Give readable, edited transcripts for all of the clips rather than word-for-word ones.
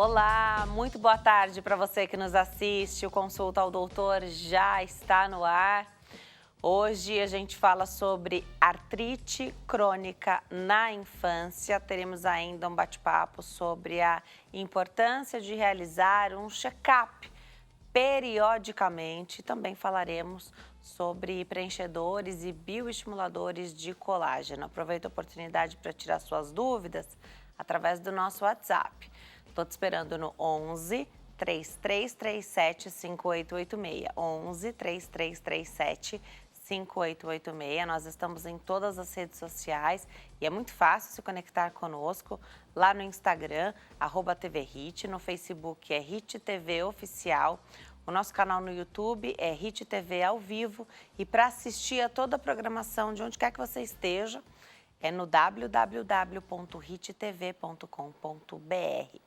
Olá, muito boa tarde para você que nos assiste. O Consulta ao Doutor já está no ar. Hoje a gente fala sobre artrite crônica na infância. Teremos ainda um bate-papo sobre a importância de realizar um check-up periodicamente. Também falaremos sobre preenchedores e bioestimuladores de colágeno. Aproveito a oportunidade para tirar suas dúvidas através do nosso WhatsApp. Estou te esperando no 11 3337 5886. 11 3337 5886. Nós estamos em todas as redes sociais e é muito fácil se conectar conosco lá no Instagram, @TVHit, no Facebook é HIT TV Oficial. O nosso canal no YouTube é HIT TV ao vivo e para assistir a toda a programação de onde quer que você esteja, é no www.hittv.com.br.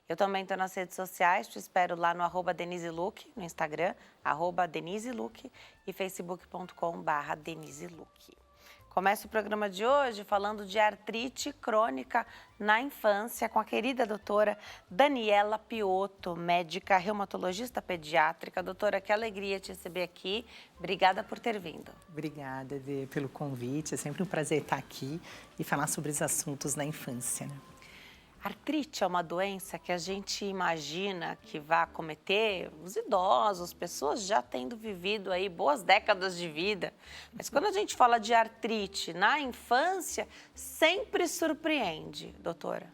Eu também estou nas redes sociais, te espero lá no @DeniseLuc, no Instagram, @DeniseLuc e facebook.com/DeniseLuc. Começa o programa de hoje falando de artrite crônica na infância com a querida doutora Daniela Piotto, médica reumatologista pediátrica. Doutora, que alegria te receber aqui. Obrigada por ter vindo. Obrigada, Dê, pelo convite. É sempre um prazer estar aqui e falar sobre os assuntos da infância, né? Artrite é uma doença que a gente imagina que vai acometer os idosos, pessoas já tendo vivido aí boas décadas de vida. Mas quando a gente fala de artrite na infância, sempre surpreende, doutora.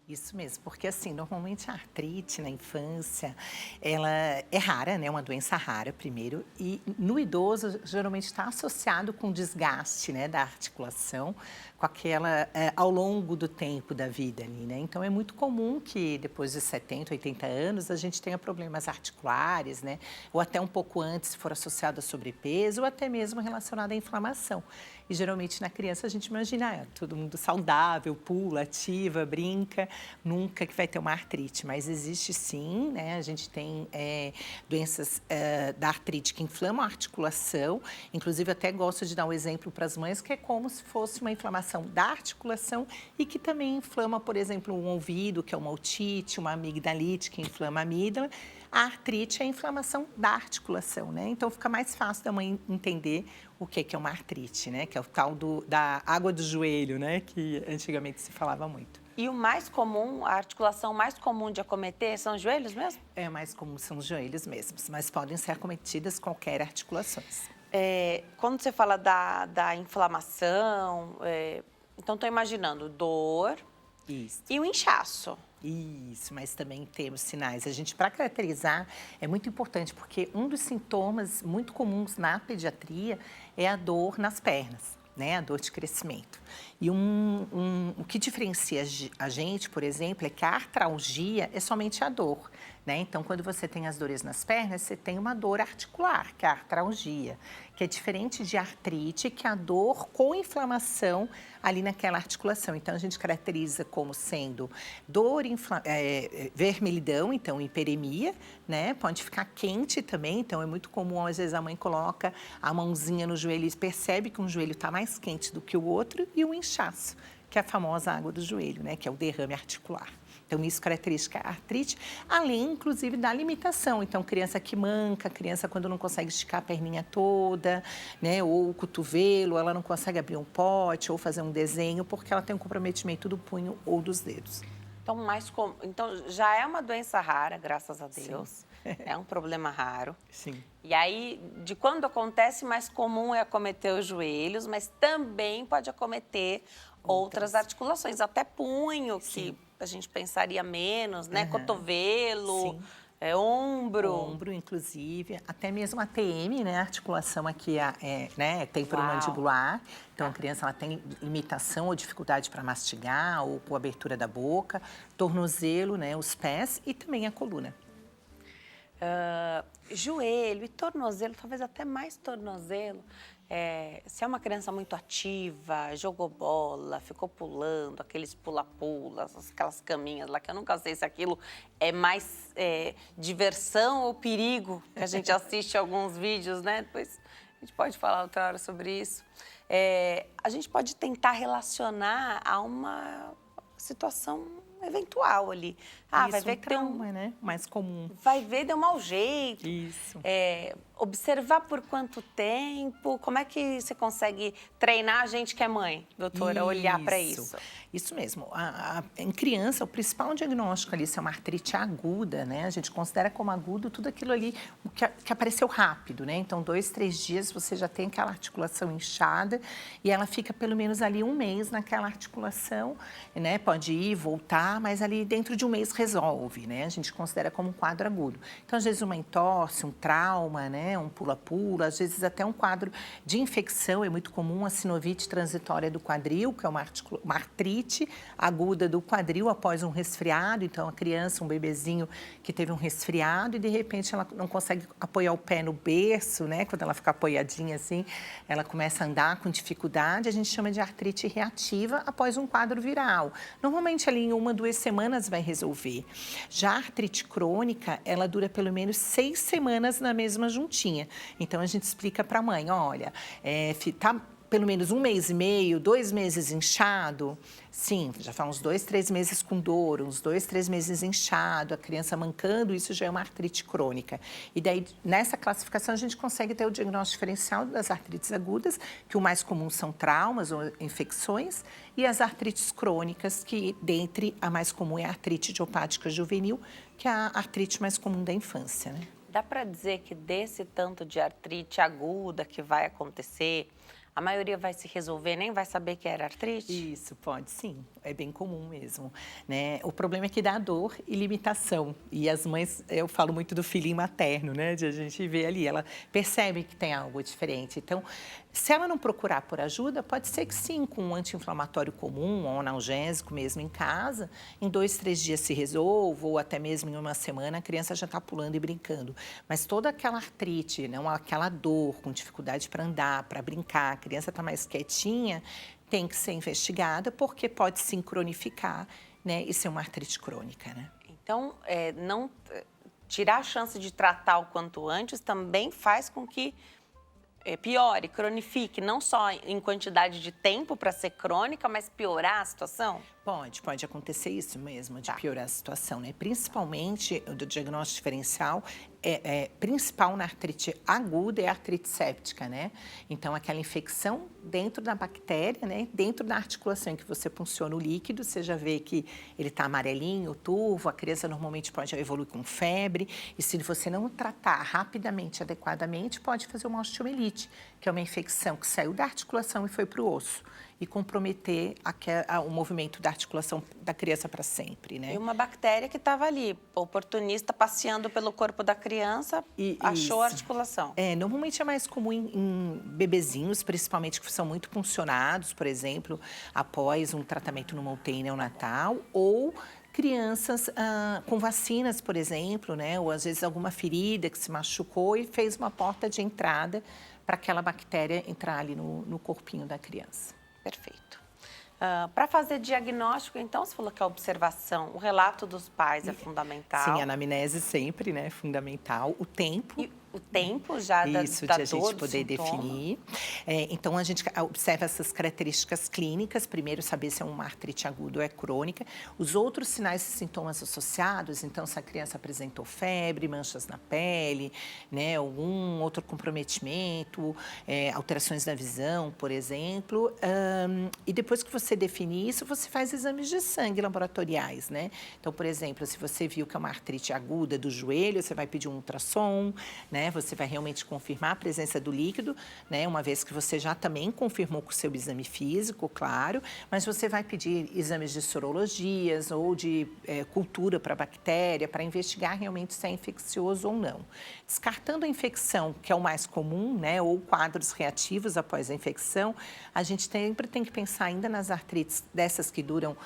Isso mesmo, porque assim, normalmente a artrite na infância, ela é rara, né? Uma doença rara, primeiro, e no idoso geralmente está associado com desgaste, né, da articulação, com aquela, ao longo do tempo da vida ali, né? Então é muito comum que depois de 70, 80 anos a gente tenha problemas articulares, né? Ou até um pouco antes, se for associado a sobrepeso, ou até mesmo relacionado à inflamação. E geralmente na criança a gente imagina, todo mundo saudável, pula, ativa, brinca, nunca que vai ter uma artrite, mas existe sim, né? A gente tem doenças da artrite que inflamam a articulação, inclusive até gosto de dar um exemplo para as mães, que é como se fosse uma inflamação da articulação e que também inflama, por exemplo, um ouvido, que é uma otite, uma amigdalite, que inflama a amígdala. A artrite é a inflamação da articulação, né? Então fica mais fácil da mãe entender o que é uma artrite, né? Que é o tal da água do joelho, né? Que antigamente se falava muito. E o mais comum, a articulação mais comum de acometer são os joelhos mesmo? É mais comum são os joelhos mesmos, mas podem ser acometidas qualquer articulações. Quando você fala da inflamação, então estou imaginando dor. Isso. E o inchaço. Isso, mas também temos sinais. A gente, para caracterizar, é muito importante, porque um dos sintomas muito comuns na pediatria é a dor nas pernas, né? A dor de crescimento. E o que diferencia a gente, por exemplo, é que a artralgia é somente a dor, né? Então, quando você tem as dores nas pernas, você tem uma dor articular, que é a artralgia, que é diferente de artrite, que é a dor com inflamação ali naquela articulação. Então, a gente caracteriza como sendo dor, vermelhidão, então hiperemia, né? Pode ficar quente também, então é muito comum, às vezes a mãe coloca a mãozinha no joelho e percebe que um joelho está mais quente do que o outro, e o inchaço, que é a famosa água do joelho, né? Que é o derrame articular. Então, isso caracteriza a artrite, além, inclusive, da limitação. Então, criança que manca, criança quando não consegue esticar a perninha toda, né? Ou o cotovelo, ela não consegue abrir um pote ou fazer um desenho, porque ela tem um comprometimento do punho ou dos dedos. Então, já é uma doença rara, graças a Deus. Sim. É um problema raro. Sim. E aí, de quando acontece, mais comum é acometer os joelhos, mas também pode acometer outras articulações, até punho, Sim. que a gente pensaria menos, né? Cotovelo, Sim. Ombro. Ombro, inclusive, até mesmo a TM, né? A articulação aqui, né? Temporomandibular. Então, a criança ela tem limitação ou dificuldade para mastigar ou com a abertura da boca. Tornozelo, né? Os pés e também a coluna. Joelho e tornozelo, talvez até mais tornozelo. Se é uma criança muito ativa, jogou bola, ficou pulando, aqueles pula-pula, aquelas caminhas lá, que eu nunca sei se aquilo é mais diversão ou perigo, que a gente assiste alguns vídeos, né? Depois a gente pode falar outra hora sobre isso. A gente pode tentar relacionar a uma situação eventual ali. Ah, Isso, vai ver que tem trauma, né? Mais comum. Vai ver, deu mau jeito. Isso. Observar por quanto tempo, como é que você consegue treinar a gente que é mãe, doutora, a olhar para isso? Isso mesmo. Em criança, o principal diagnóstico ali, se é uma artrite aguda, né? A gente considera como agudo tudo aquilo ali que apareceu rápido, né? Então, 2, 3 dias você já tem aquela articulação inchada e ela fica pelo menos ali 1 mês naquela articulação, né? Pode ir, voltar, mas ali dentro de 1 mês resolve, né? A gente considera como um quadro agudo. Então, às vezes uma entorse, um trauma, né? Um pula-pula, às vezes até um quadro de infecção, é muito comum a sinovite transitória do quadril, que é uma artrite aguda do quadril após um resfriado. Então, a criança, um bebezinho que teve um resfriado e, de repente, ela não consegue apoiar o pé no berço, né? Quando ela fica apoiadinha assim, ela começa a andar com dificuldade, a gente chama de artrite reativa após um quadro viral. Normalmente, ali em 1, 2 semanas vai resolver. Já a artrite crônica, ela dura pelo menos 6 semanas na mesma juntinha. Então, a gente explica para a mãe, olha, tá pelo menos 1 mês e meio, 2 meses inchado, sim, já faz uns 2, 3 meses com dor, uns 2, 3 meses inchado, a criança mancando, isso já é uma artrite crônica. E daí, nessa classificação, a gente consegue ter o diagnóstico diferencial das artrites agudas, que o mais comum são traumas ou infecções, e as artrites crônicas, que dentre a mais comum é a artrite idiopática juvenil, que é a artrite mais comum da infância, né? Dá para dizer que desse tanto de artrite aguda que vai acontecer, a maioria vai se resolver, nem vai saber que era artrite? Isso, pode sim. É bem comum mesmo, né? O problema é que dá dor e limitação. E as mães, eu falo muito do feeling materno, né? De a gente ver ali, ela percebe que tem algo diferente. Então, se ela não procurar por ajuda, pode ser que sim, com um anti-inflamatório comum, um analgésico mesmo em casa, em 2, 3 dias se resolva, ou até mesmo em 1 semana, a criança já está pulando e brincando. Mas toda aquela artrite, não, aquela dor, com dificuldade para andar, para brincar, a criança está mais quietinha, tem que ser investigada, porque pode sincronificar, né, e ser uma artrite crônica, né? Então, tirar a chance de tratar o quanto antes também faz com que piore, cronifique, não só em quantidade de tempo para ser crônica, mas piorar a situação? Pode acontecer isso mesmo, de piorar a situação, né? Principalmente, o do diagnóstico diferencial, principal na artrite aguda é a artrite séptica, né? Então, aquela infecção dentro da bactéria, né? Dentro da articulação em que você punciona o líquido, você já vê que ele está amarelinho, turvo, a criança normalmente pode evoluir com febre, e se você não tratar rapidamente, adequadamente, pode fazer uma osteomielite, que é uma infecção que saiu da articulação e foi para o osso, e comprometer o movimento da articulação da criança para sempre, né? E uma bactéria que estava ali, oportunista, passeando pelo corpo da criança, achou a articulação. Normalmente é mais comum em bebezinhos, principalmente que são muito puncionados, por exemplo, após um tratamento numa UTI neonatal, ou crianças com vacinas, por exemplo, né? Ou às vezes alguma ferida que se machucou e fez uma porta de entrada para aquela bactéria entrar ali no corpinho da criança. Perfeito. Para fazer diagnóstico, então, você falou que a observação, o relato dos pais é fundamental. Sim, a anamnese sempre, né, fundamental. O tempo. E o tempo já da Isso, da de a gente dor, do poder sintoma. definir. Então, a gente observa essas características clínicas. Primeiro, saber se é uma artrite aguda ou é crônica. Os outros sinais e sintomas associados, então, se a criança apresentou febre, manchas na pele, né, algum outro comprometimento, alterações da visão, por exemplo. E depois que você definir isso, você faz exames de sangue laboratoriais, né? Então, por exemplo, se você viu que é uma artrite aguda do joelho, você vai pedir um ultrassom, né? Você vai realmente confirmar a presença do líquido, né? Uma vez que você já também confirmou com o seu exame físico, claro, mas você vai pedir exames de sorologias ou de cultura para bactéria, para investigar realmente se é infeccioso ou não. Descartando a infecção, que é o mais comum, né? Ou quadros reativos após a infecção, a gente sempre tem que pensar ainda nas artrites dessas que duram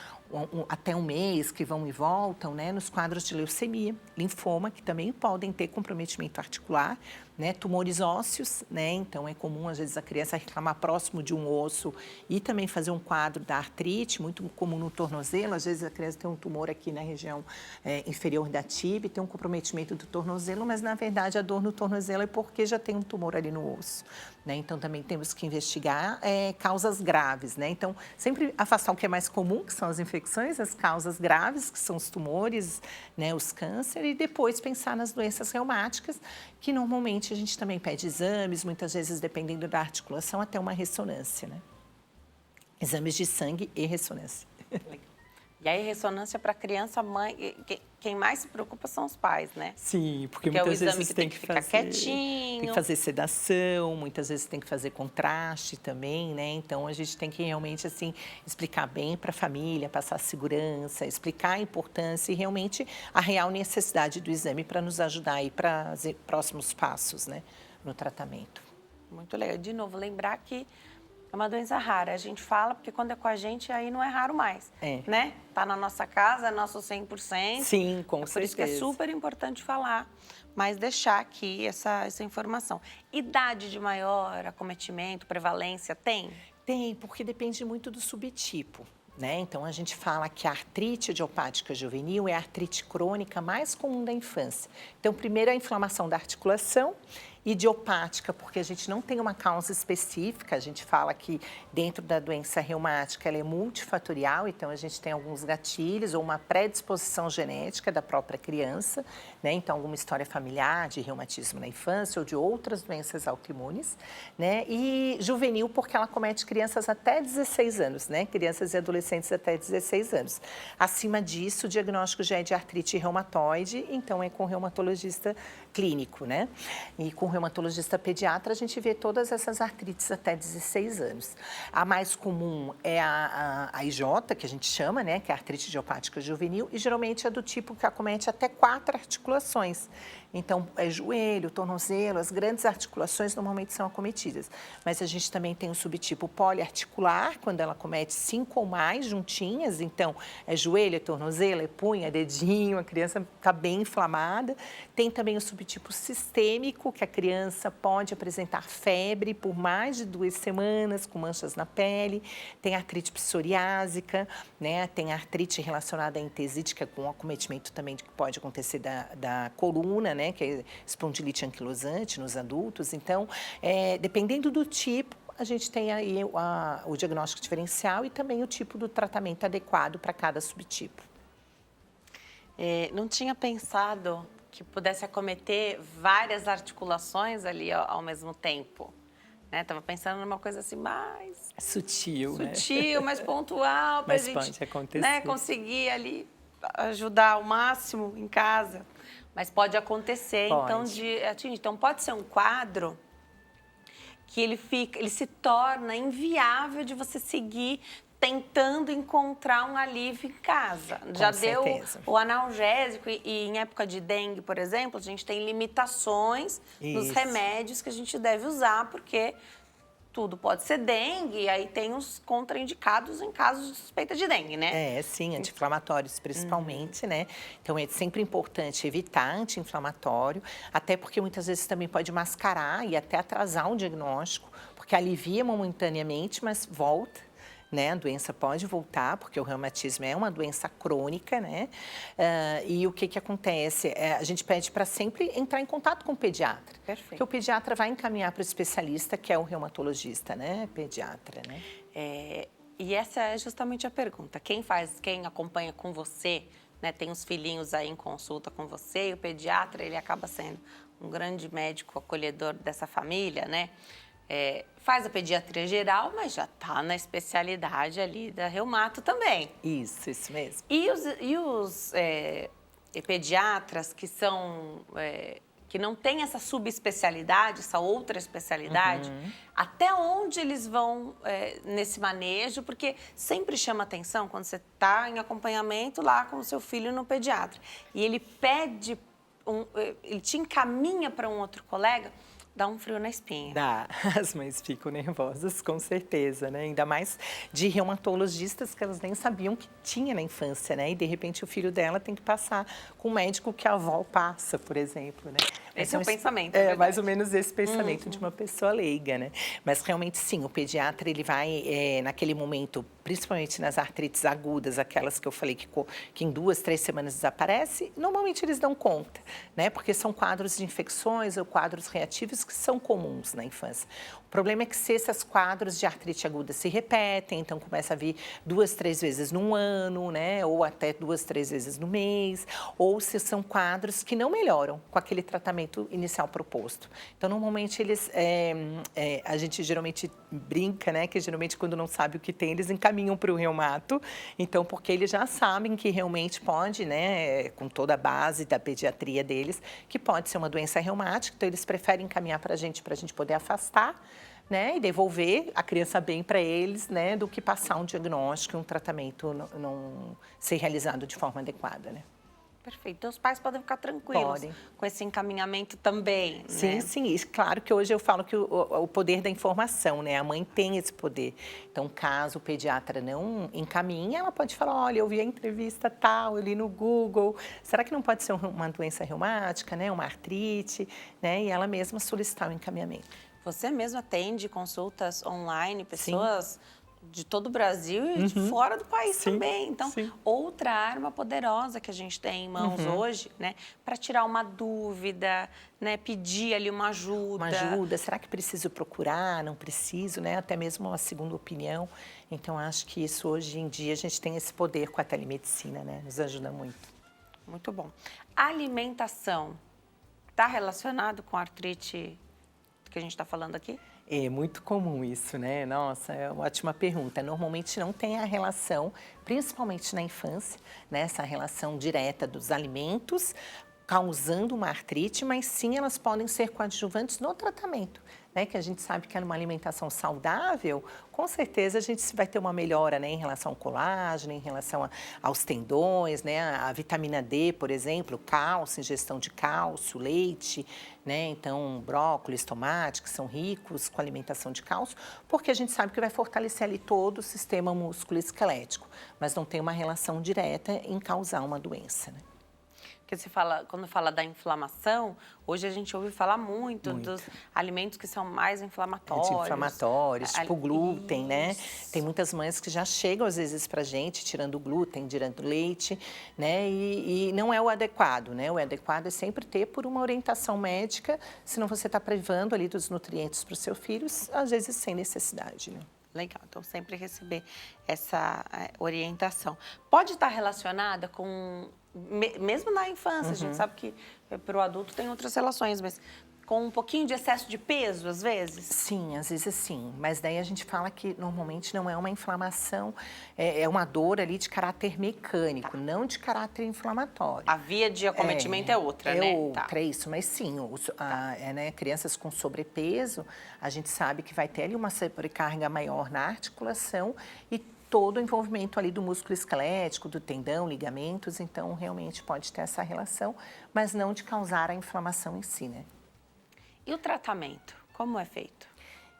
até 1 mês, que vão e voltam, né, nos quadros de leucemia, linfoma, que também podem ter comprometimento articular, né? Tumores ósseos, né? Então é comum às vezes a criança reclamar próximo de um osso e também fazer um quadro da artrite, muito comum no tornozelo. Às vezes a criança tem um tumor aqui na região inferior da tíbia, tem um comprometimento do tornozelo, mas na verdade a dor no tornozelo é porque já tem um tumor ali no osso, né? Então também temos que investigar causas graves, né? Então sempre afastar o que é mais comum, que são as infecções, as causas graves, que são os tumores, né? Os cânceres, e depois pensar nas doenças reumáticas, que normalmente a gente também pede exames, muitas vezes dependendo da articulação, até uma ressonância, né? Exames de sangue e ressonância. E aí, ressonância para criança, mãe, quem mais se preocupa são os pais, né? Sim, porque é o muitas exame vezes que tem tem que ficar fazer, quietinho. tem que fazer sedação, muitas vezes tem que fazer contraste também, né? Então a gente tem que realmente assim explicar bem para a família, passar segurança, explicar a importância e realmente a real necessidade do exame para nos ajudar aí para os próximos passos, né, no tratamento. Muito legal. De novo, lembrar que é uma doença rara. A gente fala porque quando é com a gente, aí não é raro mais, né? Tá na nossa casa, é nosso 100%. Sim, com certeza. Por isso que é super importante falar, mas deixar aqui essa informação. Idade de maior acometimento, prevalência, tem? Tem, porque depende muito do subtipo, né? Então, a gente fala que a artrite idiopática juvenil é a artrite crônica mais comum da infância. Então, primeiro a inflamação da articulação, idiopática, porque a gente não tem uma causa específica, a gente fala que dentro da doença reumática ela é multifatorial, então a gente tem alguns gatilhos ou uma predisposição genética da própria criança, né? Então alguma história familiar de reumatismo na infância ou de outras doenças autoimunes, né? E juvenil porque ela comete crianças até 16 anos, né? Crianças e adolescentes até 16 anos. Acima disso, o diagnóstico já é de artrite reumatoide, então é com reumatologista clínico, né? E com reumatologista pediatra, a gente vê todas essas artrites até 16 anos. A mais comum é a IJ, que a gente chama, né? Que é a artrite idiopática juvenil, e geralmente é do tipo que acomete até 4 articulações. Então, é joelho, tornozelo, as grandes articulações normalmente são acometidas. Mas a gente também tem o subtipo poliarticular, quando ela comete 5 ou mais juntinhas. Então, é joelho, é tornozelo, é punho, é dedinho, a criança está bem inflamada. Tem também o subtipo sistêmico, que a criança pode apresentar febre por mais de 2 semanas, com manchas na pele. Tem artrite psoriásica, né? Tem artrite relacionada à entesítica, com acometimento também que pode acontecer da coluna, né? Que é espondilite anquilosante nos adultos. Então, dependendo do tipo, a gente tem aí o diagnóstico diferencial e também o tipo do tratamento adequado para cada subtipo. Não tinha pensado que pudesse acometer várias articulações ali ao mesmo tempo, né? Tava pensando numa coisa assim mais sutil, né? Mais pontual, para a gente, pode acontecer, né, conseguir ali ajudar ao máximo em casa. Mas pode acontecer, pode. Então pode ser um quadro que ele se torna inviável de você seguir tentando encontrar um alívio em casa. Já deu o analgésico e em época de dengue, por exemplo, a gente tem limitações nos remédios que a gente deve usar, porque tudo pode ser dengue, e aí tem os contraindicados em casos de suspeita de dengue, né? Sim, anti-inflamatórios principalmente, né? Então é sempre importante evitar anti-inflamatório, até porque muitas vezes também pode mascarar e até atrasar um diagnóstico, porque alivia momentaneamente, mas volta. Né? A doença pode voltar, porque o reumatismo é uma doença crônica, né? E o que acontece? A gente pede para sempre entrar em contato com o pediatra. Perfeito. Porque o pediatra vai encaminhar para o especialista, que é o reumatologista, né? Pediatra, né? E essa é justamente a pergunta. Quem acompanha com você, né? Tem os filhinhos aí em consulta com você, e o pediatra, ele acaba sendo um grande médico acolhedor dessa família, né? Faz a pediatria geral, mas já está na especialidade ali da reumato também. Isso mesmo. E os pediatras que não têm essa subespecialidade, essa outra especialidade, até onde eles vão nesse manejo? Porque sempre chama atenção quando você está em acompanhamento lá com o seu filho no pediatra e ele ele te encaminha para um outro colega. dá um frio na espinha. Dá, as mães ficam nervosas, com certeza, né? Ainda mais de reumatologistas que elas nem sabiam que tinha na infância, né? E de repente o filho dela tem que passar com o médico que a avó passa, por exemplo, né? Esse é o pensamento, É, verdade. mais ou menos esse pensamento de uma pessoa leiga, né? Mas realmente sim, o pediatra ele vai naquele momento, principalmente nas artrites agudas, aquelas que eu falei que em 2, 3 semanas desaparece, normalmente eles dão conta, né? Porque são quadros de infecções ou quadros reativos que são comuns na infância. O problema é que se esses quadros de artrite aguda se repetem, então começa a vir 2, 3 vezes num ano, né? Ou até 2, 3 vezes no mês, ou se são quadros que não melhoram com aquele tratamento inicial proposto. Então, normalmente a gente geralmente brinca, né? Que geralmente quando não sabe o que tem, eles encaminham para o reumato. Então, porque eles já sabem que realmente pode, né? Com toda a base da pediatria deles, que pode ser uma doença reumática. Então, eles preferem encaminhar para a gente poder afastar, né, e devolver a criança bem para eles, né, do que passar um diagnóstico e um tratamento não ser realizado de forma adequada, né? Perfeito. Então, os pais podem ficar tranquilos Podem. com esse encaminhamento também, Sim, né? sim. E claro que hoje eu falo que o poder da informação, né? A mãe tem esse poder. Então, caso o pediatra não encaminhe, ela pode falar, olha, eu vi a entrevista tal, eu li no Google, será que não pode ser uma doença reumática, né? Uma artrite, né? E ela mesma solicitar o encaminhamento. Você mesmo atende consultas online, pessoas de todo o Brasil e de fora do país também. Então, outra arma poderosa que a gente tem em mãos hoje, né, para tirar uma dúvida, né, pedir ali uma ajuda. Uma ajuda, será que preciso procurar? Não preciso, né? Até mesmo uma segunda opinião. Então, acho que isso hoje em dia a gente tem esse poder com a telemedicina, né? Nos ajuda muito. Muito bom. A alimentação está relacionado com a artrite que a gente está falando aqui? É muito comum isso, né? Nossa, é uma ótima pergunta. Normalmente não tem a relação, principalmente na infância, né? Essa relação direta dos alimentos causando uma artrite, mas sim elas podem ser coadjuvantes no tratamento, né? Que a gente sabe que numa alimentação saudável, com certeza a gente vai ter uma melhora, né? Em relação ao colágeno, em relação aos tendões, né? A vitamina D, por exemplo, cálcio, ingestão de cálcio, leite, né? Então, brócolis, tomate, que são ricos com alimentação de cálcio, porque a gente sabe que vai fortalecer ali todo o sistema músculo-esquelético, mas não tem uma relação direta em causar uma doença, né? Porque quando fala da inflamação, hoje a gente ouve falar muito dos alimentos que são mais inflamatórios. Anti-inflamatórios, tipo glúten, né? Tem muitas mães que já chegam às vezes pra gente tirando o glúten, tirando leite, né? E não é o adequado, né? O adequado é sempre ter por uma orientação médica, senão você está privando ali dos nutrientes para o seu filho, às vezes sem necessidade, né? Legal, então sempre receber essa orientação. Pode estar relacionada com, mesmo na infância, a gente sabe que para o adulto tem outras relações, mas com um pouquinho de excesso de peso, às vezes? Sim, às vezes sim, mas daí a gente fala que normalmente não é uma inflamação, é uma dor ali de caráter mecânico, não de caráter inflamatório. A via de acometimento é outra, né? É outra, isso, mas sim, né, crianças com sobrepeso, a gente sabe que vai ter ali uma sobrecarga maior na articulação e todo o envolvimento ali do músculo esquelético, do tendão, ligamentos, então realmente pode ter essa relação, mas não de causar a inflamação em si, né? E o tratamento, como é feito?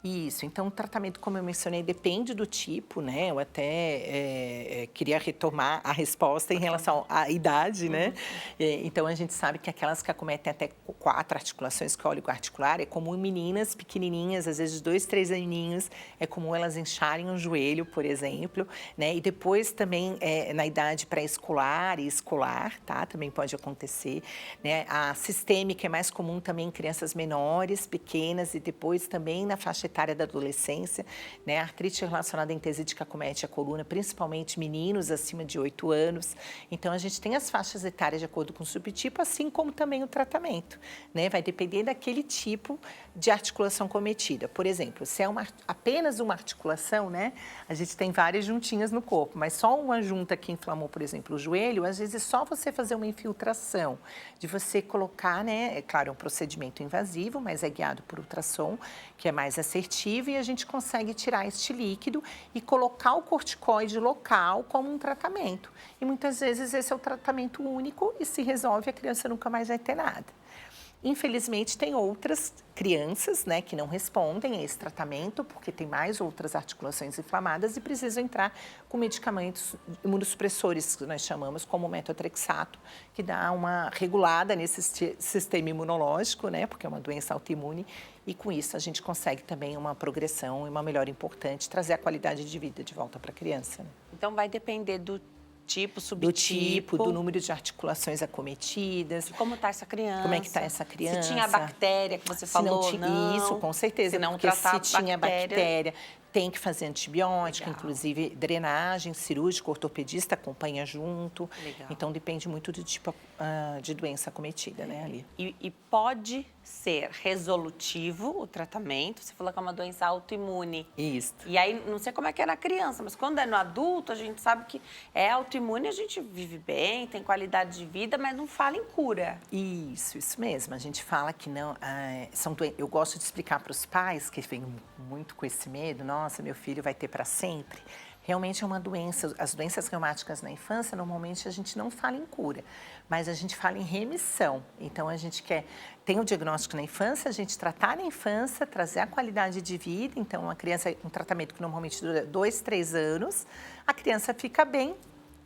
Isso, então o tratamento, como eu mencionei, depende do tipo, né? Eu até queria retomar a resposta em relação à idade, né? Então a gente sabe que aquelas que acometem até 4 articulações cólico-articular é comum em meninas pequenininhas, às vezes de 2, 3 aninhos, é comum elas incharem o joelho, por exemplo, né? E depois também na idade pré-escolar e escolar, tá? Também pode acontecer, né? A sistêmica é mais comum também em crianças menores, pequenas e depois também na faixa etária da adolescência, né? A artrite relacionada à entesite que acomete a coluna, principalmente meninos acima de 8 anos. Então, a gente tem as faixas etárias de acordo com o subtipo, assim como também o tratamento, né? Vai depender daquele tipo de articulação cometida. Por exemplo, se é apenas uma articulação, né? A gente tem várias juntinhas no corpo, mas só uma junta que inflamou, por exemplo, o joelho, às vezes é só você fazer uma infiltração, de você colocar, né? É claro, é um procedimento invasivo, mas é guiado por ultrassom, que é mais assertivo, e a gente consegue tirar este líquido e colocar o corticoide local como um tratamento. E muitas vezes esse é o tratamento único e se resolve, a criança nunca mais vai ter nada. Infelizmente, tem outras crianças, né, que não respondem a esse tratamento, porque tem mais outras articulações inflamadas e precisam entrar com medicamentos imunossupressores, que nós chamamos como metotrexato, que dá uma regulada nesse sistema imunológico, né, porque é uma doença autoimune, e com isso a gente consegue também uma progressão e uma melhora importante, trazer a qualidade de vida de volta para a criança. Né? Então vai depender do tipo, subtipo. Do tipo, do número de articulações acometidas. De como está essa criança. Como é que está essa criança. Se tinha bactéria que você falou, não. Isso, com certeza. Se não porque tratar se tinha bactéria, tem que fazer antibiótica, Legal. inclusive drenagem, cirúrgico, ortopedista acompanha junto. Legal. Então, depende muito do tipo de doença acometida, né, ali. E pode ser resolutivo o tratamento. Você falou que é uma doença autoimune. Isso. E aí, não sei como é que é na criança, mas quando é no adulto, a gente sabe que é autoimune, a gente vive bem, tem qualidade de vida, mas não fala em cura. Isso mesmo. A gente fala que não... eu gosto de explicar para os pais, que vêm muito com esse medo, nossa, meu filho vai ter para sempre. Realmente é uma doença, as doenças reumáticas na infância, normalmente a gente não fala em cura, mas a gente fala em remissão. Então, a gente tem o diagnóstico na infância, a gente tratar na infância, trazer a qualidade de vida. Então, uma criança, um tratamento que normalmente dura 2, 3 anos, a criança fica bem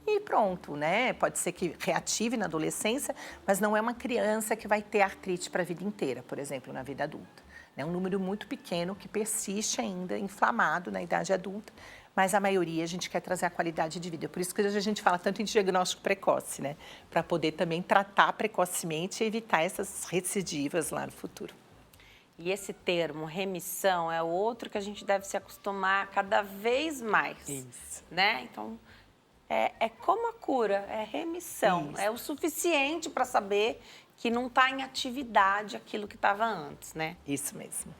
e pronto, né? Pode ser que reative na adolescência, mas não é uma criança que vai ter artrite para a vida inteira, por exemplo, na vida adulta. É um número muito pequeno que persiste ainda inflamado na idade adulta, mas a maioria a gente quer trazer a qualidade de vida. Por isso que a gente fala tanto em diagnóstico precoce, né? Para poder também tratar precocemente e evitar essas recidivas lá no futuro. E esse termo, remissão, é outro que a gente deve se acostumar cada vez mais. Isso. Né? Então, é como a cura, é remissão. Isso. É o suficiente para saber que não está em atividade aquilo que estava antes, né? Isso mesmo.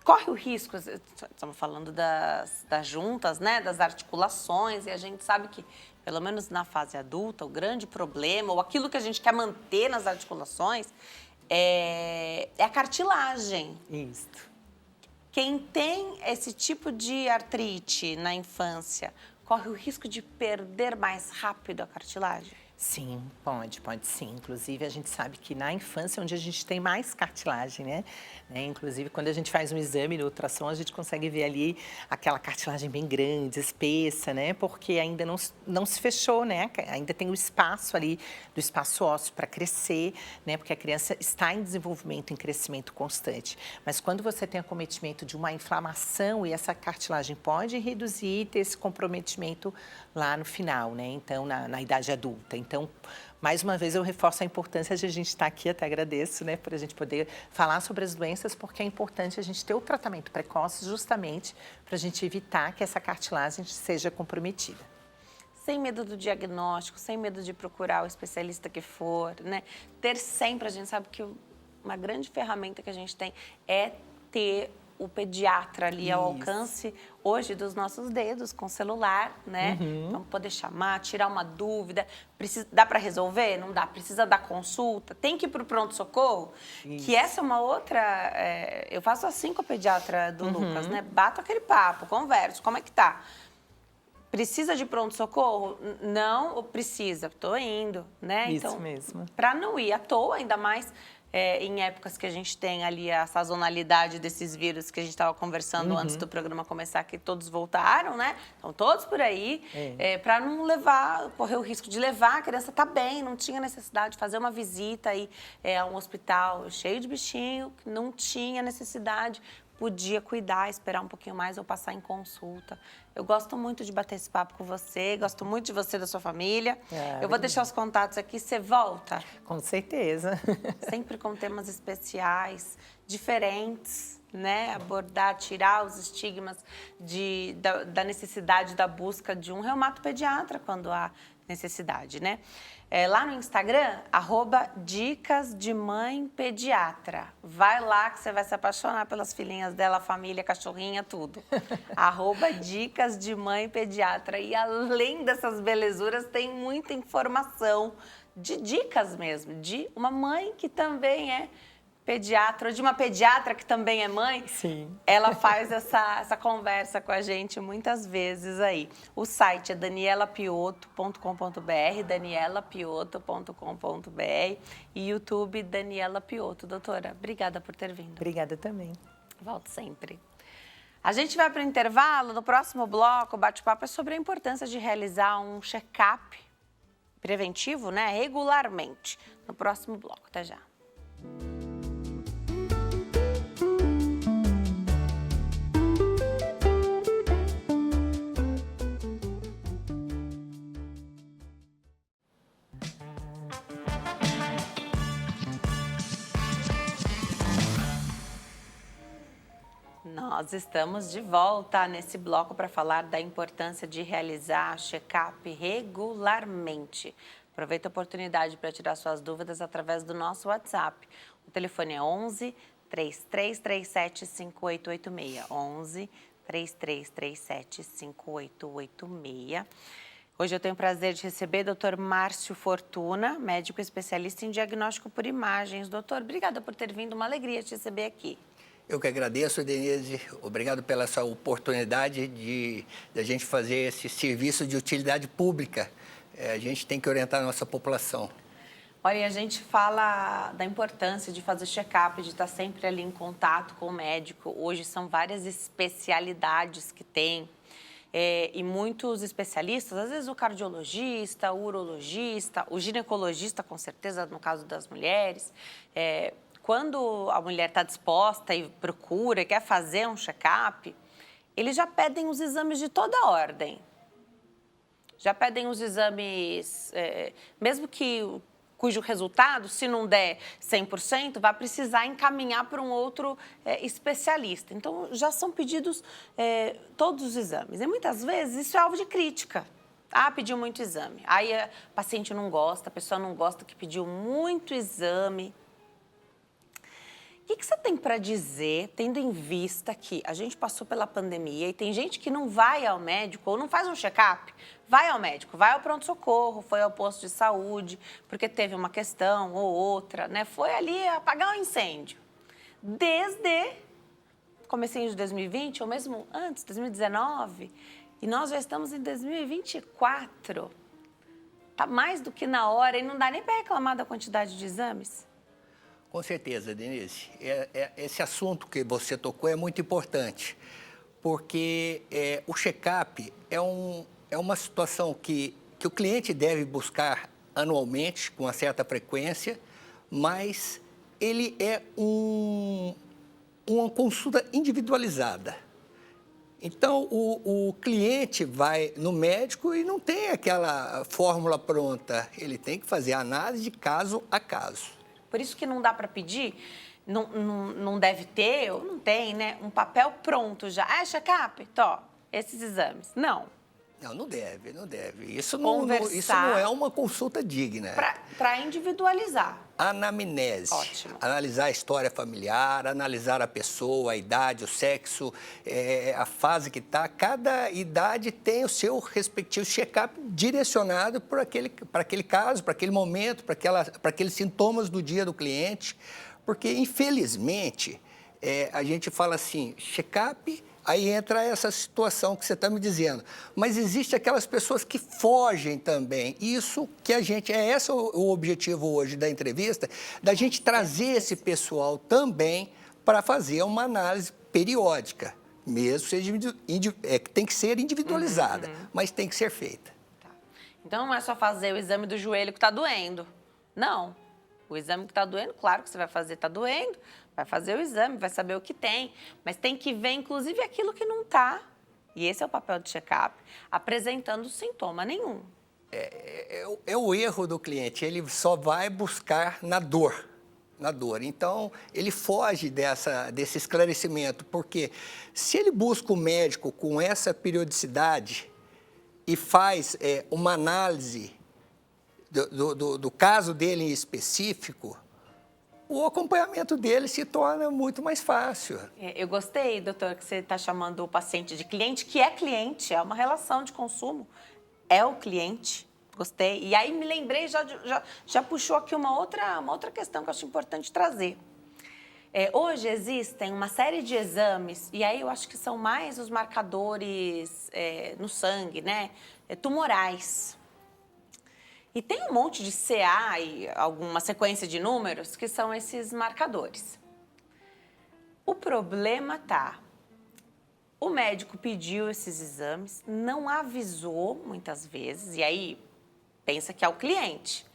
Corre o risco, estamos falando das juntas, né, das articulações, e a gente sabe que, pelo menos na fase adulta, o grande problema, ou aquilo que a gente quer manter nas articulações, é a cartilagem. Isso. Quem tem esse tipo de artrite na infância, corre o risco de perder mais rápido a cartilagem? Sim, pode sim. Inclusive, a gente sabe que na infância é onde a gente tem mais cartilagem, né? Inclusive, quando a gente faz um exame no ultrassom, a gente consegue ver ali aquela cartilagem bem grande, espessa, né? Porque ainda não se fechou, né? Ainda tem o espaço ali, do espaço ósseo para crescer, né? Porque a criança está em desenvolvimento, em crescimento constante. Mas quando você tem acometimento de uma inflamação e essa cartilagem pode reduzir e ter esse comprometimento lá no final, né? Então, na idade adulta. Então, mais uma vez, eu reforço a importância de a gente estar aqui, até agradeço, né, por a gente poder falar sobre as doenças, porque é importante a gente ter o tratamento precoce justamente para a gente evitar que essa cartilagem seja comprometida. Sem medo do diagnóstico, sem medo de procurar o especialista que for, né? Ter sempre, a gente sabe que uma grande ferramenta que a gente tem é ter o pediatra ali ao alcance hoje dos nossos dedos, com celular, né? Então, poder chamar, tirar uma dúvida. Dá para resolver? Não dá. Precisa dar consulta? Tem que ir para o pronto-socorro? Que essa é uma outra... eu faço assim com a pediatra do Lucas, né? Bato aquele papo, converso. Como é que tá? Precisa de pronto-socorro? Não, ou precisa? Estou indo, né? Isso então, mesmo. Para não ir à toa, ainda mais... em épocas que a gente tem ali a sazonalidade desses vírus que a gente estava conversando antes do programa começar, que todos voltaram, né? Estão todos por aí, para não correr o risco de levar, a criança tá bem, não tinha necessidade de fazer uma visita aí a um hospital cheio de bichinho, não tinha necessidade, podia cuidar, esperar um pouquinho mais ou passar em consulta. Eu gosto muito de bater esse papo com você, gosto muito de você e da sua família. Eu vou deixar os contatos aqui, você volta? Com certeza. Sempre com temas especiais, diferentes, né? Abordar, tirar os estigmas da necessidade da busca de um reumatopediatra quando há necessidade, né? Lá no Instagram, @dicasdemãepediatra. Vai lá que você vai se apaixonar pelas filhinhas dela, família, cachorrinha, tudo. @dicasdemãepediatra. E além dessas belezuras, tem muita informação de dicas mesmo, de uma mãe que também é pediatra, ou de uma pediatra que também é mãe, Sim. ela faz essa conversa com a gente muitas vezes aí. O site é danielapioto.com.br, danielapioto.com.br e YouTube Daniela Piotto. Doutora, obrigada por ter vindo. Obrigada também. Volto sempre. A gente vai para o intervalo. No próximo bloco, o bate-papo é sobre a importância de realizar um check-up preventivo, né, regularmente. No próximo bloco. Até já. Nós estamos de volta nesse bloco para falar da importância de realizar check-up regularmente. Aproveita a oportunidade para tirar suas dúvidas através do nosso WhatsApp. O telefone é 11 3337 5886. 11 3337 5886. Hoje eu tenho o prazer de receber o Dr. Márcio Fortuna, médico especialista em diagnóstico por imagens. Doutor, obrigada por ter vindo, uma alegria te receber aqui. Eu que agradeço, Denise. Obrigado pela essa oportunidade de a gente fazer esse serviço de utilidade pública. A gente tem que orientar a nossa população. Olha, a gente fala da importância de fazer check-up, de estar sempre ali em contato com o médico. Hoje são várias especialidades que tem. E muitos especialistas, às vezes o cardiologista, o urologista, o ginecologista, com certeza, no caso das mulheres, quando a mulher está disposta e procura, quer fazer um check-up, eles já pedem os exames de toda a ordem. Já pedem os exames, mesmo cujo resultado, se não der 100%, vai precisar encaminhar para um outro especialista. Então, já são pedidos todos os exames. E muitas vezes isso é alvo de crítica. Ah, pediu muito exame. Aí a paciente não gosta, a pessoa não gosta que pediu muito exame. O que você tem para dizer, tendo em vista que a gente passou pela pandemia e tem gente que não vai ao médico ou não faz um check-up, vai ao médico, vai ao pronto-socorro, foi ao posto de saúde, porque teve uma questão ou outra, né? Foi ali apagar um incêndio. Desde comecinho de 2020, ou mesmo antes, 2019, e nós já estamos em 2024. Está mais do que na hora e não dá nem para reclamar da quantidade de exames. Com certeza, Denise. Esse assunto que você tocou é muito importante, porque o check-up é uma situação que o cliente deve buscar anualmente, com uma certa frequência, mas ele é uma consulta individualizada. Então, o cliente vai no médico e não tem aquela fórmula pronta, ele tem que fazer análise de caso a caso. Por isso que não dá para pedir, não deve ter, ou não tem, né? Um papel pronto já. Ah, check-up? Tó, esses exames. Não. Não deve. Isso não é uma consulta digna. Para individualizar. Anamnese. Ótimo. Analisar a história familiar, analisar a pessoa, a idade, o sexo, a fase que está. Cada idade tem o seu respectivo check-up direcionado para aquele caso, para aquele momento, para aqueles sintomas do dia do cliente. Porque, infelizmente, a gente fala assim, check-up... Aí entra essa situação que você está me dizendo. Mas existe aquelas pessoas que fogem também. Isso que esse o objetivo hoje da entrevista, da gente trazer esse pessoal também para fazer uma análise periódica. Mesmo seja tem que ser individualizada, mas tem que ser feita. Tá. Então não é só fazer o exame do joelho que está doendo. Não. O exame que está doendo, claro que você vai fazer, está doendo. Vai fazer o exame, vai saber o que tem, mas tem que ver, inclusive, aquilo que não está. E esse é o papel do check-up, apresentando sintoma nenhum. É o erro do cliente, ele só vai buscar na dor. Então, ele foge desse esclarecimento, porque se ele busca o médico com essa periodicidade e faz uma análise do caso dele em específico, o acompanhamento dele se torna muito mais fácil. Eu gostei, doutor, que você está chamando o paciente de cliente, que é cliente, é uma relação de consumo, é o cliente. Gostei. E aí me lembrei, já puxou aqui uma outra questão que eu acho importante trazer. Hoje existem uma série de exames, e aí eu acho que são mais os marcadores no sangue, né? Tumorais. E tem um monte de CA e alguma sequência de números que são esses marcadores. O problema tá, o médico pediu esses exames, não avisou muitas vezes, e aí pensa que é o cliente.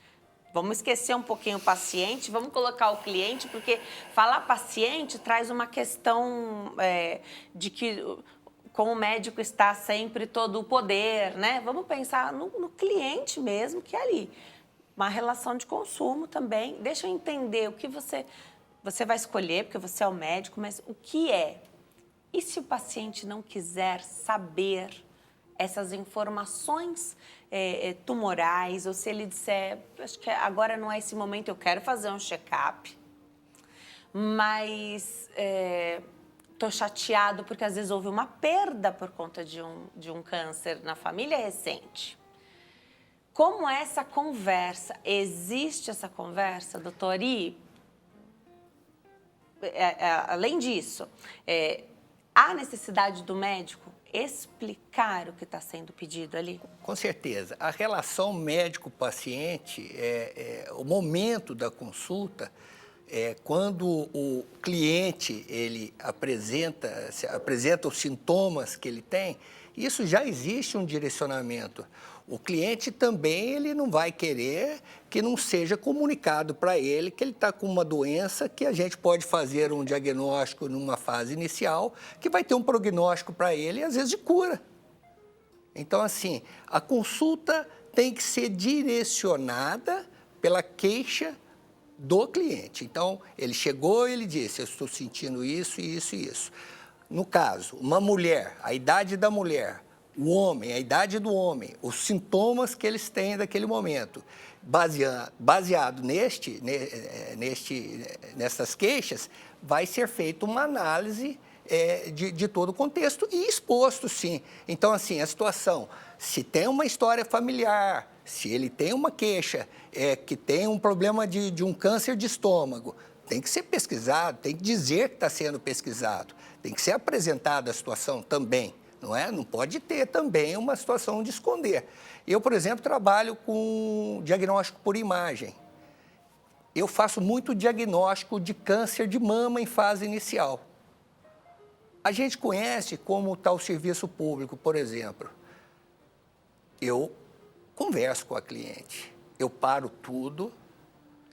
Vamos esquecer um pouquinho o paciente, vamos colocar o cliente, porque falar paciente traz uma questão de que com o médico está sempre todo o poder, né? Vamos pensar no cliente mesmo, que é ali. Uma relação de consumo também. Deixa eu entender o que você vai escolher, porque você é o médico, mas o que é? E se o paciente não quiser saber essas informações tumorais, ou se ele disser, acho que agora não é esse momento, eu quero fazer um check-up, mas estou chateado porque às vezes houve uma perda por conta de um câncer na família recente. Como é essa conversa? Existe essa conversa, doutor? E, além disso, há necessidade do médico explicar o que está sendo pedido ali? Com certeza. A relação médico-paciente, o momento da consulta, quando o cliente ele apresenta os sintomas que ele tem, isso já existe um direcionamento. O cliente também ele não vai querer que não seja comunicado para ele que ele está com uma doença que a gente pode fazer um diagnóstico numa fase inicial, que vai ter um prognóstico para ele, às vezes de cura. Então, assim, a consulta tem que ser direcionada pela queixa do cliente. Então, ele chegou e ele disse, eu estou sentindo isso, isso e isso. No caso, uma mulher, a idade da mulher, o homem, a idade do homem, os sintomas que eles têm daquele momento, baseado nessas queixas, vai ser feita uma análise de todo o contexto e exposto, sim. Então, assim, a situação, se tem uma história familiar, se ele tem uma queixa, que tem um problema de um câncer de estômago, tem que ser pesquisado, tem que dizer que está sendo pesquisado, tem que ser apresentada a situação também. Não é? Não pode ter também uma situação de esconder. Eu, por exemplo, trabalho com diagnóstico por imagem. Eu faço muito diagnóstico de câncer de mama em fase inicial. A gente conhece como está o serviço público, por exemplo. Eu converso com a cliente, eu paro tudo,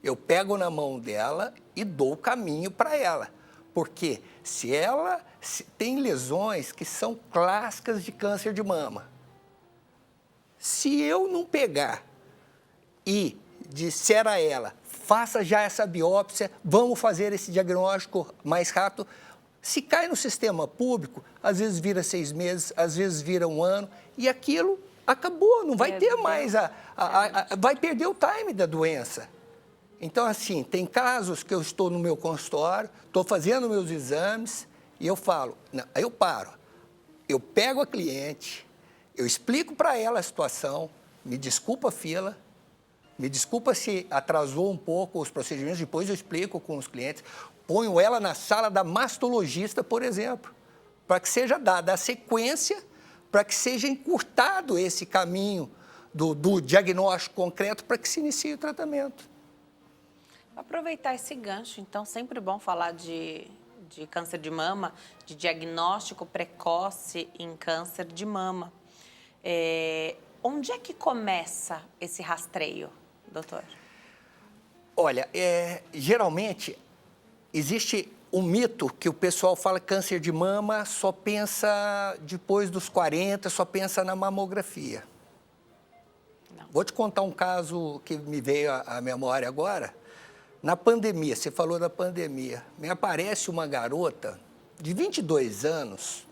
eu pego na mão dela e dou o caminho para ela. Porque se ela tem lesões que são clássicas de câncer de mama, se eu não pegar e disser a ela, faça já essa biópsia, vamos fazer esse diagnóstico mais rápido, se cai no sistema público, às vezes vira 6 meses, às vezes vira 1 ano, e aquilo acabou, não vai ter mais, vai perder o time da doença. Então, assim, tem casos que eu estou no meu consultório, estou fazendo meus exames e eu falo, não, aí eu paro, eu pego a cliente, eu explico para ela a situação, me desculpa a fila, me desculpa se atrasou um pouco os procedimentos, depois eu explico com os clientes, ponho ela na sala da mastologista, por exemplo, para que seja dada a sequência, para que seja encurtado esse caminho do diagnóstico concreto para que se inicie o tratamento. Aproveitar esse gancho, então, sempre bom falar de câncer de mama, de diagnóstico precoce em câncer de mama. Onde é que começa esse rastreio, doutor? Olha, geralmente existe um mito que o pessoal fala que câncer de mama só pensa depois dos 40, só pensa na mamografia. Não. Vou te contar um caso que me veio à memória agora. Na pandemia, você falou da pandemia, me aparece uma garota de 22 anos,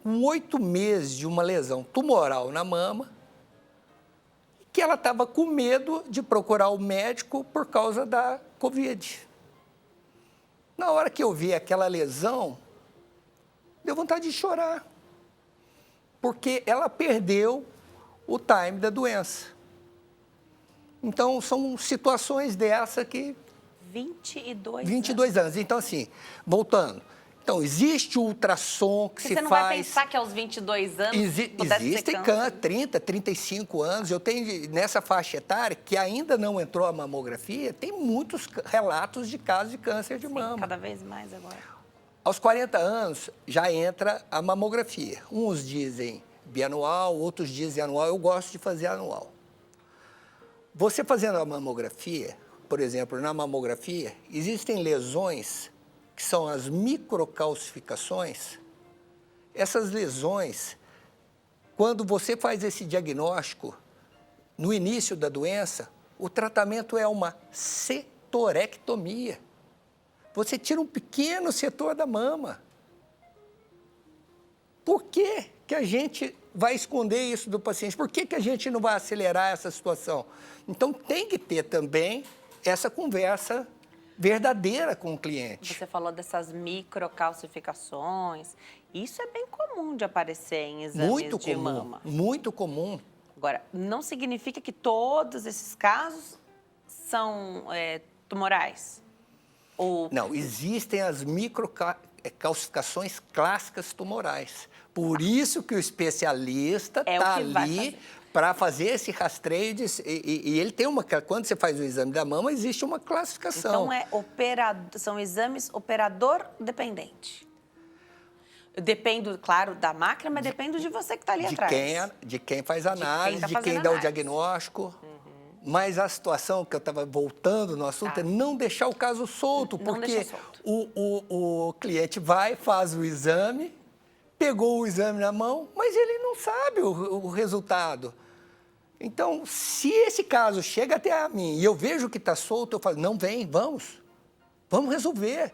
com 8 meses de uma lesão tumoral na mama, que ela estava com medo de procurar o médico por causa da Covid. Na hora que eu vi aquela lesão, deu vontade de chorar, porque ela perdeu o time da doença. Então, são situações dessa que 22 anos. Então, assim, voltando. Então, existe o ultrassom que se faz... Você não vai pensar que aos 22 anos Existem 30, 35 anos. Eu tenho, nessa faixa etária, que ainda não entrou a mamografia, tem muitos relatos de casos de câncer de mama. Cada vez mais agora. Aos 40 anos, já entra a mamografia. Uns dizem bianual, outros dizem anual. Eu gosto de fazer anual. Você fazendo a mamografia, por exemplo, na mamografia, existem lesões que são as microcalcificações. Essas lesões, quando você faz esse diagnóstico, no início da doença, o tratamento é uma setorectomia. Você tira um pequeno setor da mama. Por que que a gente vai esconder isso do paciente? Por que que a gente não vai acelerar essa situação? Então, tem que ter também essa conversa verdadeira com o cliente. Você falou dessas microcalcificações. Isso é bem comum de aparecer em exames de mama. Muito comum. Agora, não significa que todos esses casos são tumorais? Ou... Não, existem as microcalcificações clássicas tumorais. Por isso que o especialista está ali para fazer esse rastreio. E ele tem uma... Quando você faz o exame da mama, existe uma classificação. Então, são exames operador dependente. Eu dependo, claro, da máquina, mas dependo de você que está ali atrás. De quem faz a análise, de quem dá o diagnóstico. Mas a situação que eu estava voltando no assunto é não deixar o caso solto, porque o cliente vai, faz o exame, pegou o exame na mão, mas ele não sabe o resultado. Então, se esse caso chega até a mim e eu vejo que está solto, eu falo, não, vamos resolver.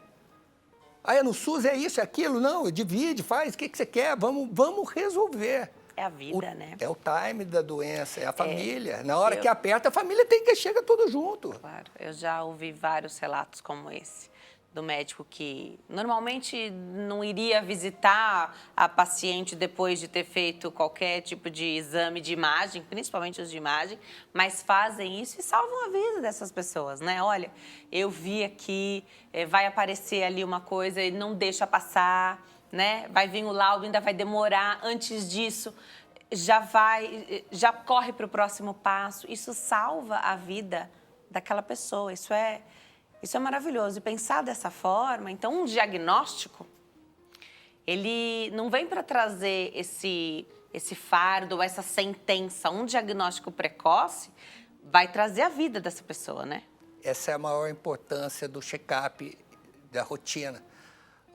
Aí no SUS é isso, é aquilo, não, divide, faz, o que você quer, vamos resolver. É a vida, né? É o time da doença, é a família. Na hora que aperta, a família chega tudo junto. Claro, eu já ouvi vários relatos como esse, do médico que normalmente não iria visitar a paciente depois de ter feito qualquer tipo de exame de imagem, principalmente os de imagem, mas fazem isso e salvam a vida dessas pessoas, né? Olha, eu vi aqui, vai aparecer ali uma coisa e não deixa passar, né? Vai vir o laudo, ainda vai demorar. Antes disso, já corre para o próximo passo. Isso salva a vida daquela pessoa. Isso é maravilhoso. E pensar dessa forma, então, um diagnóstico, ele não vem para trazer esse fardo, essa sentença. Um diagnóstico precoce vai trazer a vida dessa pessoa, né? Essa é a maior importância do check-up, da rotina.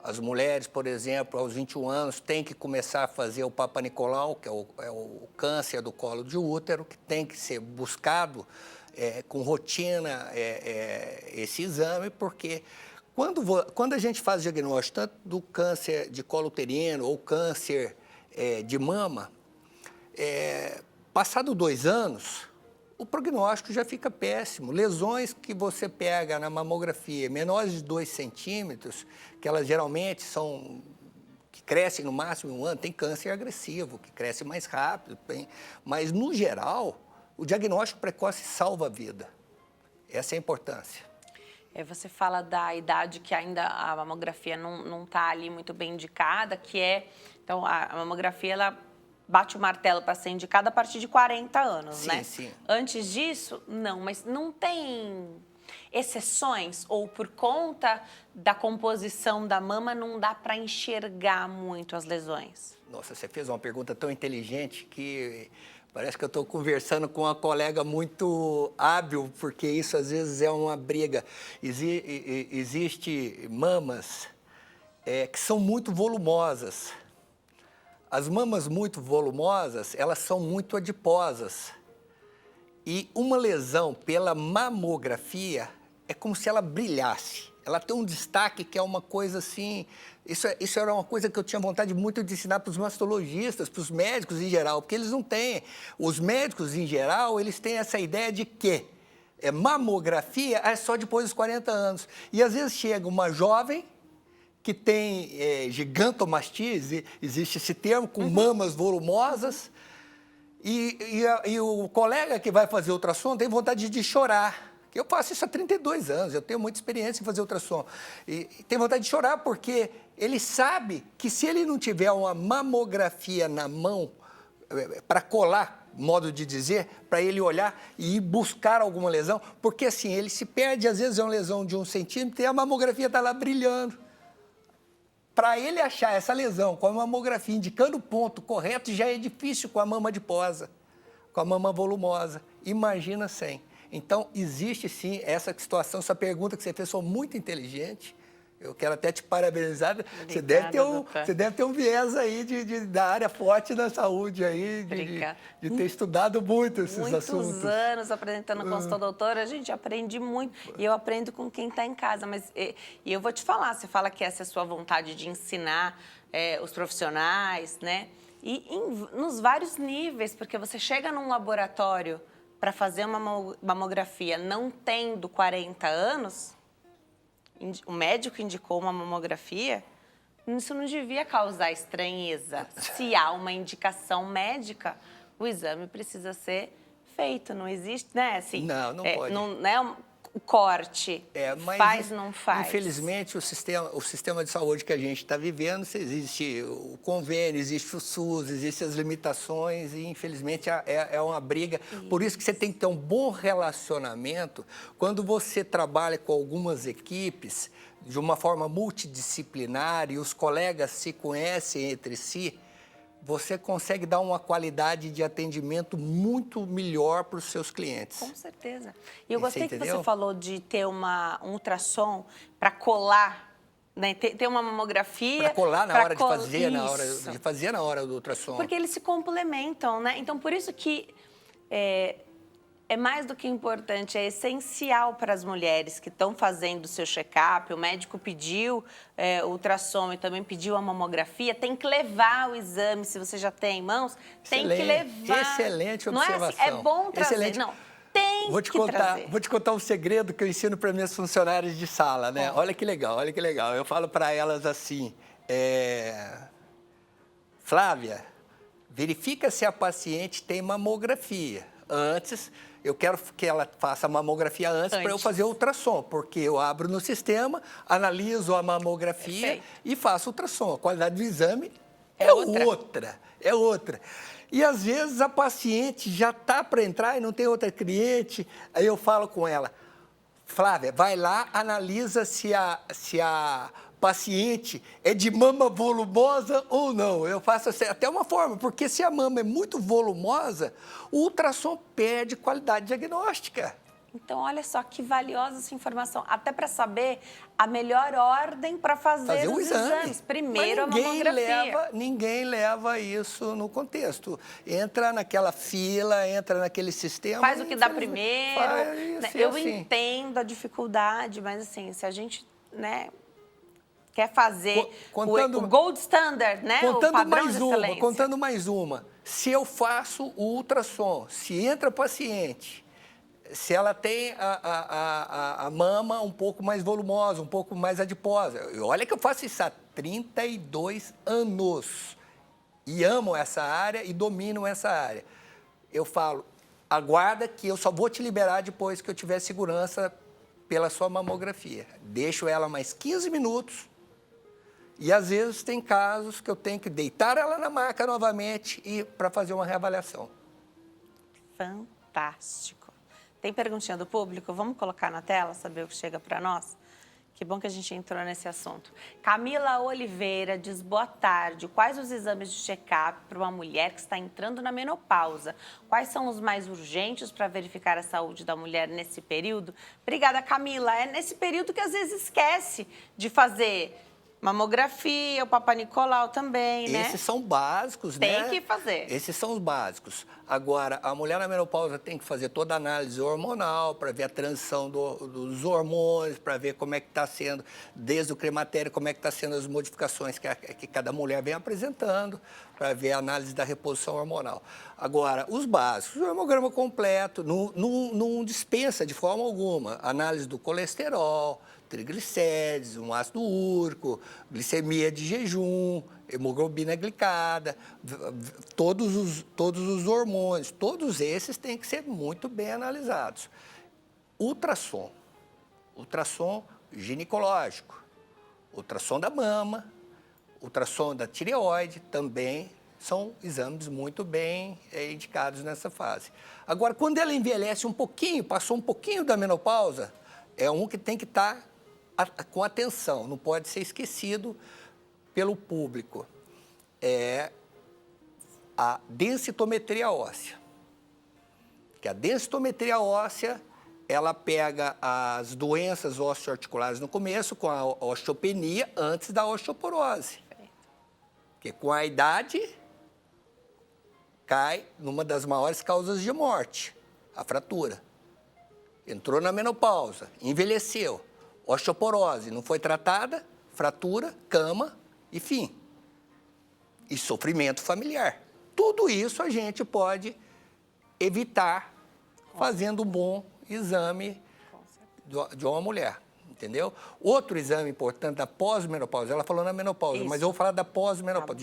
As mulheres, por exemplo, aos 21 anos, têm que começar a fazer o Papa Nicolau, que é o câncer do colo de útero, que tem que ser buscado com rotina esse exame, porque quando a gente faz o diagnóstico tanto do câncer de colo uterino ou câncer de mama, passado 2 anos, o prognóstico já fica péssimo. Lesões que você pega na mamografia, menores de 2 centímetros, que elas geralmente que crescem no máximo em 1 ano, tem câncer agressivo, que cresce mais rápido, mas no geral, o diagnóstico precoce salva a vida. Essa é a importância. Você fala da idade que ainda a mamografia não está ali muito bem indicada, então a mamografia, ela bate o martelo para ser indicada a partir de 40 anos, sim, né? Sim. Antes disso, não. Mas não tem exceções? Ou por conta da composição da mama, não dá para enxergar muito as lesões? Nossa, você fez uma pergunta tão inteligente que parece que eu estou conversando com uma colega muito hábil, porque isso às vezes é uma briga. Existe mamas que são muito volumosas. As mamas muito volumosas, elas são muito adiposas. E uma lesão pela mamografia é como se ela brilhasse. Ela tem um destaque que é uma coisa assim... Isso era uma coisa que eu tinha vontade muito de ensinar para os mastologistas, para os médicos em geral, porque eles não têm. Os médicos em geral, eles têm essa ideia de que mamografia é só depois dos 40 anos. E às vezes chega uma jovem que tem gigantomastia, existe esse termo, com mamas volumosas, e o colega que vai fazer ultrassom tem vontade de chorar, Eu faço isso há 32 anos, eu tenho muita experiência em fazer ultrassom. E tenho vontade de chorar porque ele sabe que se ele não tiver uma mamografia na mão para colar, modo de dizer, para ele olhar e ir buscar alguma lesão, porque assim, ele se perde, às vezes é uma lesão de 1 centímetro e a mamografia está lá brilhando. Para ele achar essa lesão com a mamografia indicando o ponto correto, já é difícil com a mama adiposa, com a mama volumosa. Imagina sem. Então, existe sim essa situação, essa pergunta que você fez, foi muito inteligente. Eu quero até te parabenizar. Obrigada, Você deve ter um viés aí da área forte da saúde aí, de ter estudado muito esses assuntos. Muitos anos apresentando consulta doutora, a gente aprende muito. E eu aprendo com quem está em casa. Mas e eu vou te falar, você fala que essa é a sua vontade de ensinar os profissionais, né? E nos vários níveis, porque você chega num laboratório para fazer uma mamografia não tendo 40 anos, o médico indicou uma mamografia, isso não devia causar estranheza. Se há uma indicação médica, o exame precisa ser feito, não existe, né? Assim, não pode. Não é o corte, mas, faz, não faz. Infelizmente, o sistema de saúde que a gente está vivendo, existe o convênio, existe o SUS, existem as limitações e, infelizmente, é uma briga. Isso. Por isso que você tem que ter um bom relacionamento. Quando você trabalha com algumas equipes, de uma forma multidisciplinar e os colegas se conhecem entre si, você consegue dar uma qualidade de atendimento muito melhor para os seus clientes. Com certeza. E eu gostei que você falou de ter um ultrassom para colar, né? Ter uma mamografia. Para colar na hora de fazer, na hora do ultrassom. Porque eles se complementam, né? Então, por isso que é mais do que importante, é essencial para as mulheres que estão fazendo o seu check-up, o médico pediu o ultrassom e também pediu a mamografia, tem que levar o exame, se você já tem em mãos, tem que levar. Excelente observação. Não é assim, é bom trazer, excelente. Não, tem que trazer. Vou te contar um segredo que eu ensino para minhas funcionárias de sala, né? Olha que legal, olha que legal. Eu falo para elas assim, Flávia, verifica se a paciente tem mamografia. Antes, eu quero que ela faça a mamografia antes para eu fazer o ultrassom, porque eu abro no sistema, analiso a mamografia e faço o ultrassom. A qualidade do exame é outra. E, às vezes, a paciente já está para entrar e não tem outra cliente, aí eu falo com ela, Flávia, vai lá, analisa se a paciente é de mama volumosa ou não. Eu faço até uma forma, porque se a mama é muito volumosa, o ultrassom perde qualidade diagnóstica. Então, olha só que valiosa essa informação, até para saber a melhor ordem para fazer os exames. Primeiro a mamografia. Ninguém leva isso no contexto. Entra naquela fila, entra naquele sistema. Faz o que dá primeiro. Eu assim. entendo a dificuldade, mas assim, se a gente, né, quer fazer o gold standard, né? O padrão de excelência. Contando mais uma. Se eu faço o ultrassom, se entra paciente, se ela tem a mama um pouco mais volumosa, um pouco mais adiposa. Olha que eu faço isso há 32 anos. E amo essa área e domino essa área. Eu falo, aguarda que eu só vou te liberar depois que eu tiver segurança pela sua mamografia. Deixo ela mais 15 minutos. E, às vezes, tem casos que eu tenho que deitar ela na maca novamente e para fazer uma reavaliação. Fantástico. Tem perguntinha do público? Vamos colocar na tela, saber o que chega para nós? Que bom que a gente entrou nesse assunto. Camila Oliveira diz, boa tarde. Quais os exames de check-up para uma mulher que está entrando na menopausa? Quais são os mais urgentes para verificar a saúde da mulher nesse período? Obrigada, Camila. É nesse período que, às vezes, esquece de fazer mamografia, o Papa Nicolau também, né? Esses são básicos, né? Tem que fazer. Esses são os básicos. Agora, a mulher na menopausa tem que fazer toda a análise hormonal para ver a transição dos hormônios, para ver como é que está sendo, desde o climatério, como é que está sendo as modificações que cada mulher vem apresentando, para ver a análise da reposição hormonal. Agora, os básicos, o hemograma completo, não dispensa de forma alguma a análise do colesterol, triglicérides, um ácido úrico, glicemia de jejum, hemoglobina glicada, todos os hormônios, todos esses têm que ser muito bem analisados. ultrassom. Ultrassom ginecológico, ultrassom da mama, ultrassom da tireoide também são exames muito bem indicados nessa fase. Agora, quando ela envelhece um pouquinho, passou um pouquinho da menopausa, é um que tem que estar com atenção, não pode ser esquecido pelo público. É a densitometria óssea. Que a densitometria óssea, ela pega as doenças osteoarticulares no começo, com a osteopenia, antes da osteoporose. Porque com a idade, cai numa das maiores causas de morte, a fratura. Entrou na menopausa, envelheceu, osteoporose, não foi tratada, fratura, cama e fim. E sofrimento familiar. Tudo isso a gente pode evitar fazendo um bom exame de uma mulher, entendeu? Outro exame importante da pós-menopausa, ela falou na menopausa, Isso. mas eu vou falar da pós-menopausa.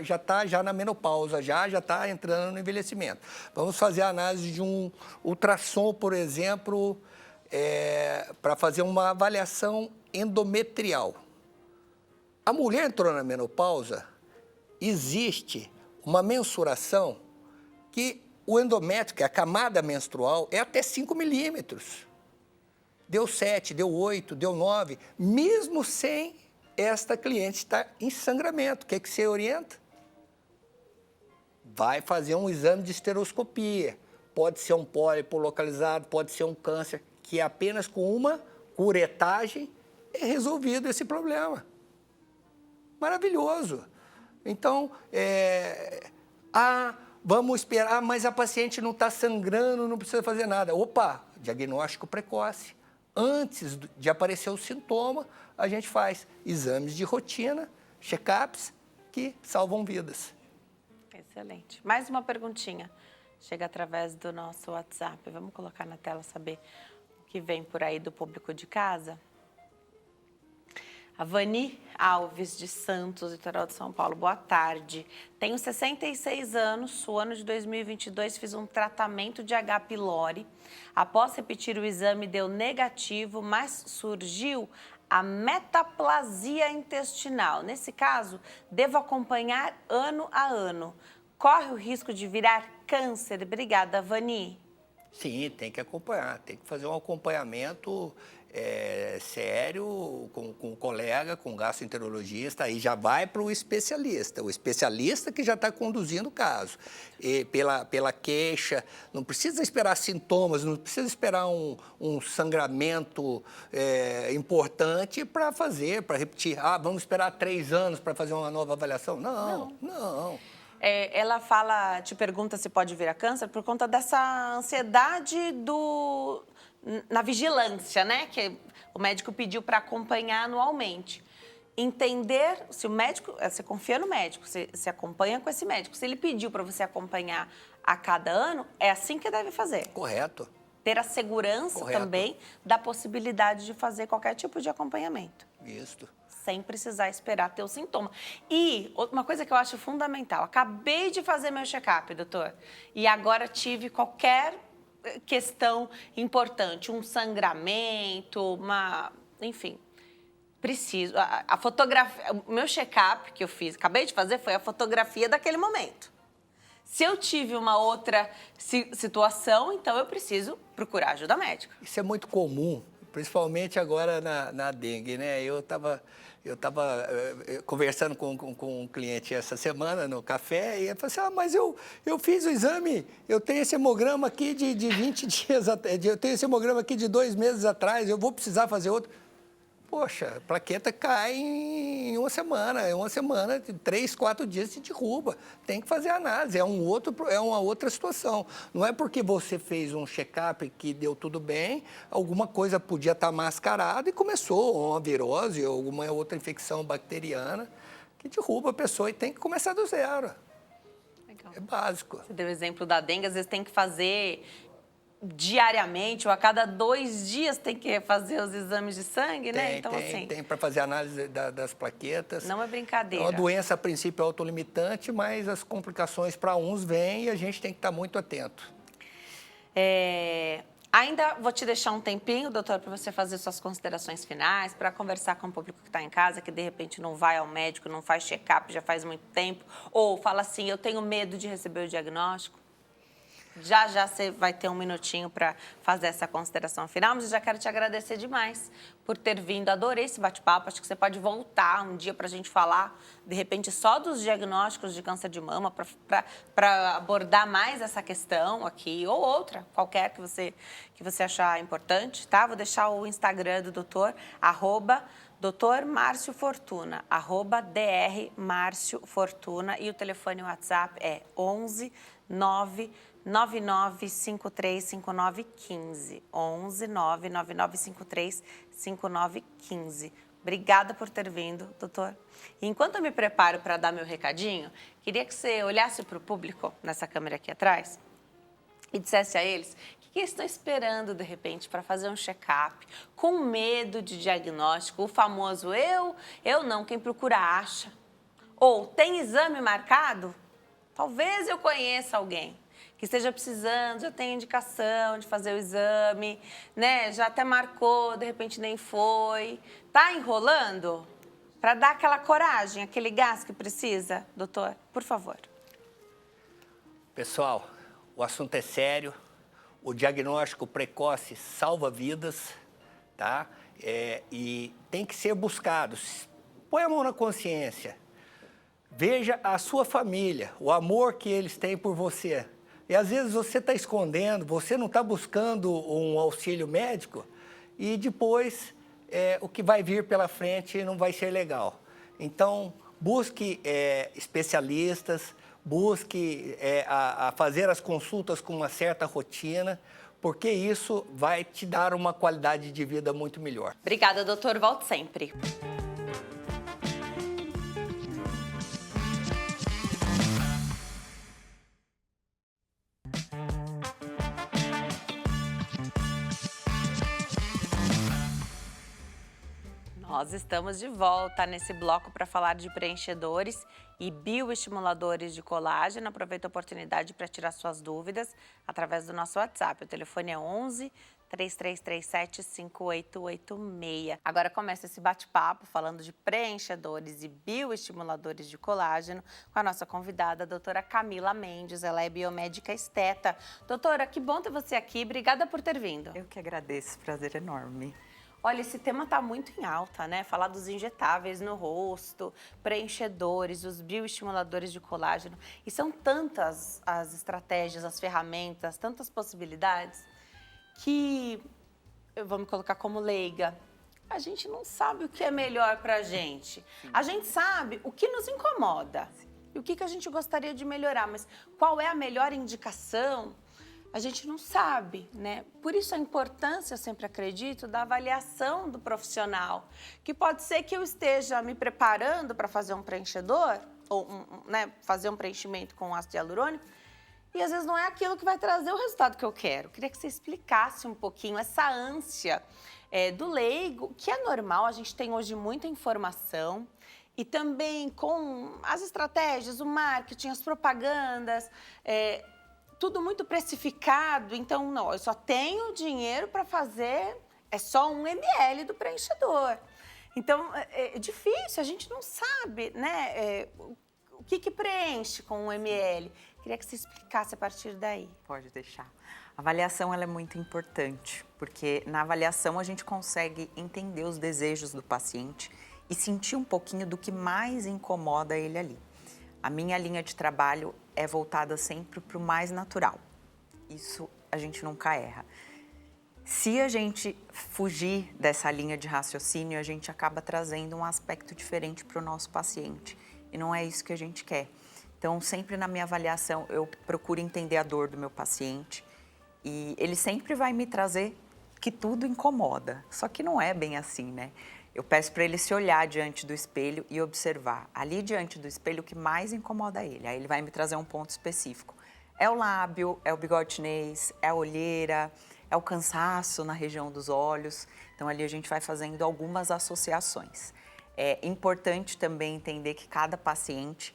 Já está na menopausa, já está entrando no envelhecimento. Vamos fazer a análise de um ultrassom, por exemplo, para fazer uma avaliação endometrial. A mulher entrou na menopausa, existe uma mensuração que o endométrio, que é a camada menstrual, é até 5 milímetros. Deu 7, deu 8, deu 9, mesmo sem esta cliente estar em sangramento. O que é que você orienta? Vai fazer um exame de esteroscopia. Pode ser um pólipo localizado, pode ser um câncer, que apenas com uma curetagem é resolvido esse problema. Maravilhoso. Então, vamos esperar, mas a paciente não está sangrando, não precisa fazer nada. Opa, diagnóstico precoce. Antes de aparecer o sintoma, a gente faz exames de rotina, check-ups, que salvam vidas. Excelente. Mais uma perguntinha. Chega através do nosso WhatsApp. Vamos colocar na tela, saber o que vem por aí do público de casa. A Vani Alves, de Santos, litoral de São Paulo. Boa tarde. Tenho 66 anos. O ano de 2022 fiz um tratamento de H. pylori. Após repetir o exame, deu negativo, mas surgiu a metaplasia intestinal. Nesse caso, devo acompanhar ano a ano. Corre o risco de virar câncer? Obrigada, Vani. Sim, tem que acompanhar. Tem que fazer um acompanhamento sério com o colega, com o gastroenterologista, aí já vai para o especialista que já está conduzindo o caso. E pela queixa, não precisa esperar sintomas, não precisa esperar um sangramento importante para repetir. Vamos esperar 3 anos para fazer uma nova avaliação? Não. Ela te pergunta se pode vir a câncer por conta dessa ansiedade na vigilância, né? Que o médico pediu para acompanhar anualmente. Entender se o médico, você confia no médico, você acompanha com esse médico. Se ele pediu para você acompanhar a cada ano, é assim que deve fazer. Correto. Ter a segurança também da possibilidade de fazer qualquer tipo de acompanhamento. Isso. Sem precisar esperar ter o sintoma. E uma coisa que eu acho fundamental, acabei de fazer meu check-up, doutor, e agora tive qualquer questão importante, um sangramento, enfim, preciso. A fotografia, o meu check-up que eu fiz, acabei de fazer, foi a fotografia daquele momento. Se eu tive uma outra situação, então eu preciso procurar ajuda médica. Isso é muito comum, principalmente agora na dengue, né? Eu estava conversando com um cliente essa semana no café e ele falou assim, mas eu fiz o exame, eu tenho esse hemograma aqui de 20 dias, eu tenho esse hemograma aqui de 2 meses atrás, eu vou precisar fazer outro. Poxa, a plaqueta cai em uma semana, 3, 4 dias se derruba. Tem que fazer análise, é uma outra situação. Não é porque você fez um check-up que deu tudo bem, alguma coisa podia estar mascarada e começou uma virose ou alguma outra infecção bacteriana que derruba a pessoa e tem que começar do zero. Legal. É básico. Você deu o exemplo da dengue, às vezes tem que fazer diariamente ou a cada 2 dias tem que fazer os exames de sangue, né? Então, tem para fazer análise das plaquetas. Não é brincadeira. É uma doença, a princípio, autolimitante, mas as complicações para uns vêm e a gente tem que estar muito atento. Ainda vou te deixar um tempinho, doutor, para você fazer suas considerações finais, para conversar com o público que está em casa, que de repente não vai ao médico, não faz check-up já faz muito tempo, ou fala assim, eu tenho medo de receber o diagnóstico. Já você vai ter um minutinho para fazer essa consideração final, mas eu já quero te agradecer demais por ter vindo. Adorei esse bate-papo. Acho que você pode voltar um dia para a gente falar, de repente, só dos diagnósticos de câncer de mama, para abordar mais essa questão aqui, ou outra, qualquer que você achar importante, tá? Vou deixar o Instagram do doutor, @Dr. Márcio Fortuna, @Dr. Márcio Fortuna, e o telefone WhatsApp é 11 999535915. 11 999535915. Obrigada por ter vindo, doutor. E enquanto eu me preparo para dar meu recadinho, queria que você olhasse para o público, nessa câmera aqui atrás, e dissesse a eles o que eles estão esperando, de repente, para fazer um check-up, com medo de diagnóstico, o famoso eu não, quem procura acha. Ou tem exame marcado? Talvez eu conheça alguém que esteja precisando, já tem indicação de fazer o exame, né? Já até marcou, de repente nem foi. Tá enrolando? Para dar aquela coragem, aquele gás que precisa, doutor, por favor. Pessoal, o assunto é sério. O diagnóstico precoce salva vidas, tá? E tem que ser buscado. Põe a mão na consciência. Veja a sua família, o amor que eles têm por você. E às vezes você está escondendo, você não está buscando um auxílio médico e depois o que vai vir pela frente não vai ser legal. Então, busque especialistas, busque a fazer as consultas com uma certa rotina, porque isso vai te dar uma qualidade de vida muito melhor. Obrigada, doutor. Volte sempre. Nós estamos de volta nesse bloco para falar de preenchedores e bioestimuladores de colágeno. Aproveita a oportunidade para tirar suas dúvidas através do nosso WhatsApp. O telefone é 11 3337 5886. Agora começa esse bate-papo falando de preenchedores e bioestimuladores de colágeno com a nossa convidada, a doutora Camila Mendes. Ela é biomédica esteta. Doutora, que bom ter você aqui. Obrigada por ter vindo. Eu que agradeço, prazer enorme. Olha, esse tema está muito em alta, né? Falar dos injetáveis no rosto, preenchedores, os bioestimuladores de colágeno. E são tantas as estratégias, as ferramentas, tantas possibilidades, que eu vou me colocar como leiga. A gente não sabe o que é melhor para a gente. A gente sabe o que nos incomoda e o que a gente gostaria de melhorar, mas qual é a melhor indicação? A gente não sabe, né? Por isso a importância, eu sempre acredito, da avaliação do profissional. Que pode ser que eu esteja me preparando para fazer um preenchedor, ou fazer um preenchimento com ácido hialurônico, e às vezes não é aquilo que vai trazer o resultado que eu quero. Queria que você explicasse um pouquinho essa ânsia do leigo, que é normal, a gente tem hoje muita informação, e também com as estratégias, o marketing, as propagandas, tudo muito precificado, então não, eu só tenho dinheiro para fazer, só 1 ml do preenchedor. Então, é difícil, a gente não sabe, né, o que preenche com 1 ml. Queria que você explicasse a partir daí. Pode deixar. A avaliação ela é muito importante, porque na avaliação a gente consegue entender os desejos do paciente e sentir um pouquinho do que mais incomoda ele ali. A minha linha de trabalho é voltada sempre para o mais natural. Isso a gente nunca erra. Se a gente fugir dessa linha de raciocínio, a gente acaba trazendo um aspecto diferente para o nosso paciente. E não é isso que a gente quer. Então, sempre na minha avaliação, eu procuro entender a dor do meu paciente. E ele sempre vai me trazer que tudo incomoda. Só que não é bem assim, né? Eu peço para ele se olhar diante do espelho e observar. Ali diante do espelho, o que mais incomoda ele. Aí ele vai me trazer um ponto específico. É o lábio, é o bigode chinês, é a olheira, é o cansaço na região dos olhos. Então, ali a gente vai fazendo algumas associações. É importante também entender que cada paciente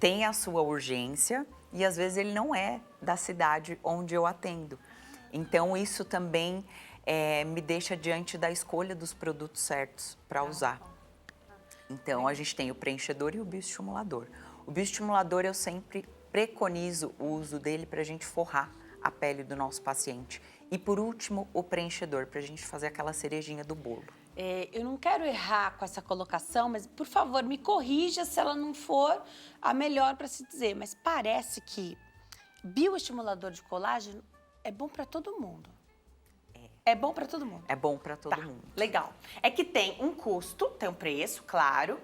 tem a sua urgência e, às vezes, ele não é da cidade onde eu atendo. Então, isso também me deixa diante da escolha dos produtos certos para usar. Então, a gente tem o preenchedor e o bioestimulador. O bioestimulador, eu sempre preconizo o uso dele para a gente forrar a pele do nosso paciente. E, por último, o preenchedor, para a gente fazer aquela cerejinha do bolo. Eu não quero errar com essa colocação, mas, por favor, me corrija se ela não for a melhor para se dizer. Mas parece que bioestimulador de colágeno é bom para todo mundo. É bom para todo mundo. É bom para todo mundo. Legal. É que tem um custo, tem um preço, claro,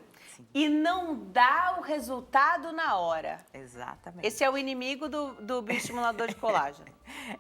e não dá o resultado na hora. Exatamente. Esse é o inimigo do bioestimulador de colágeno.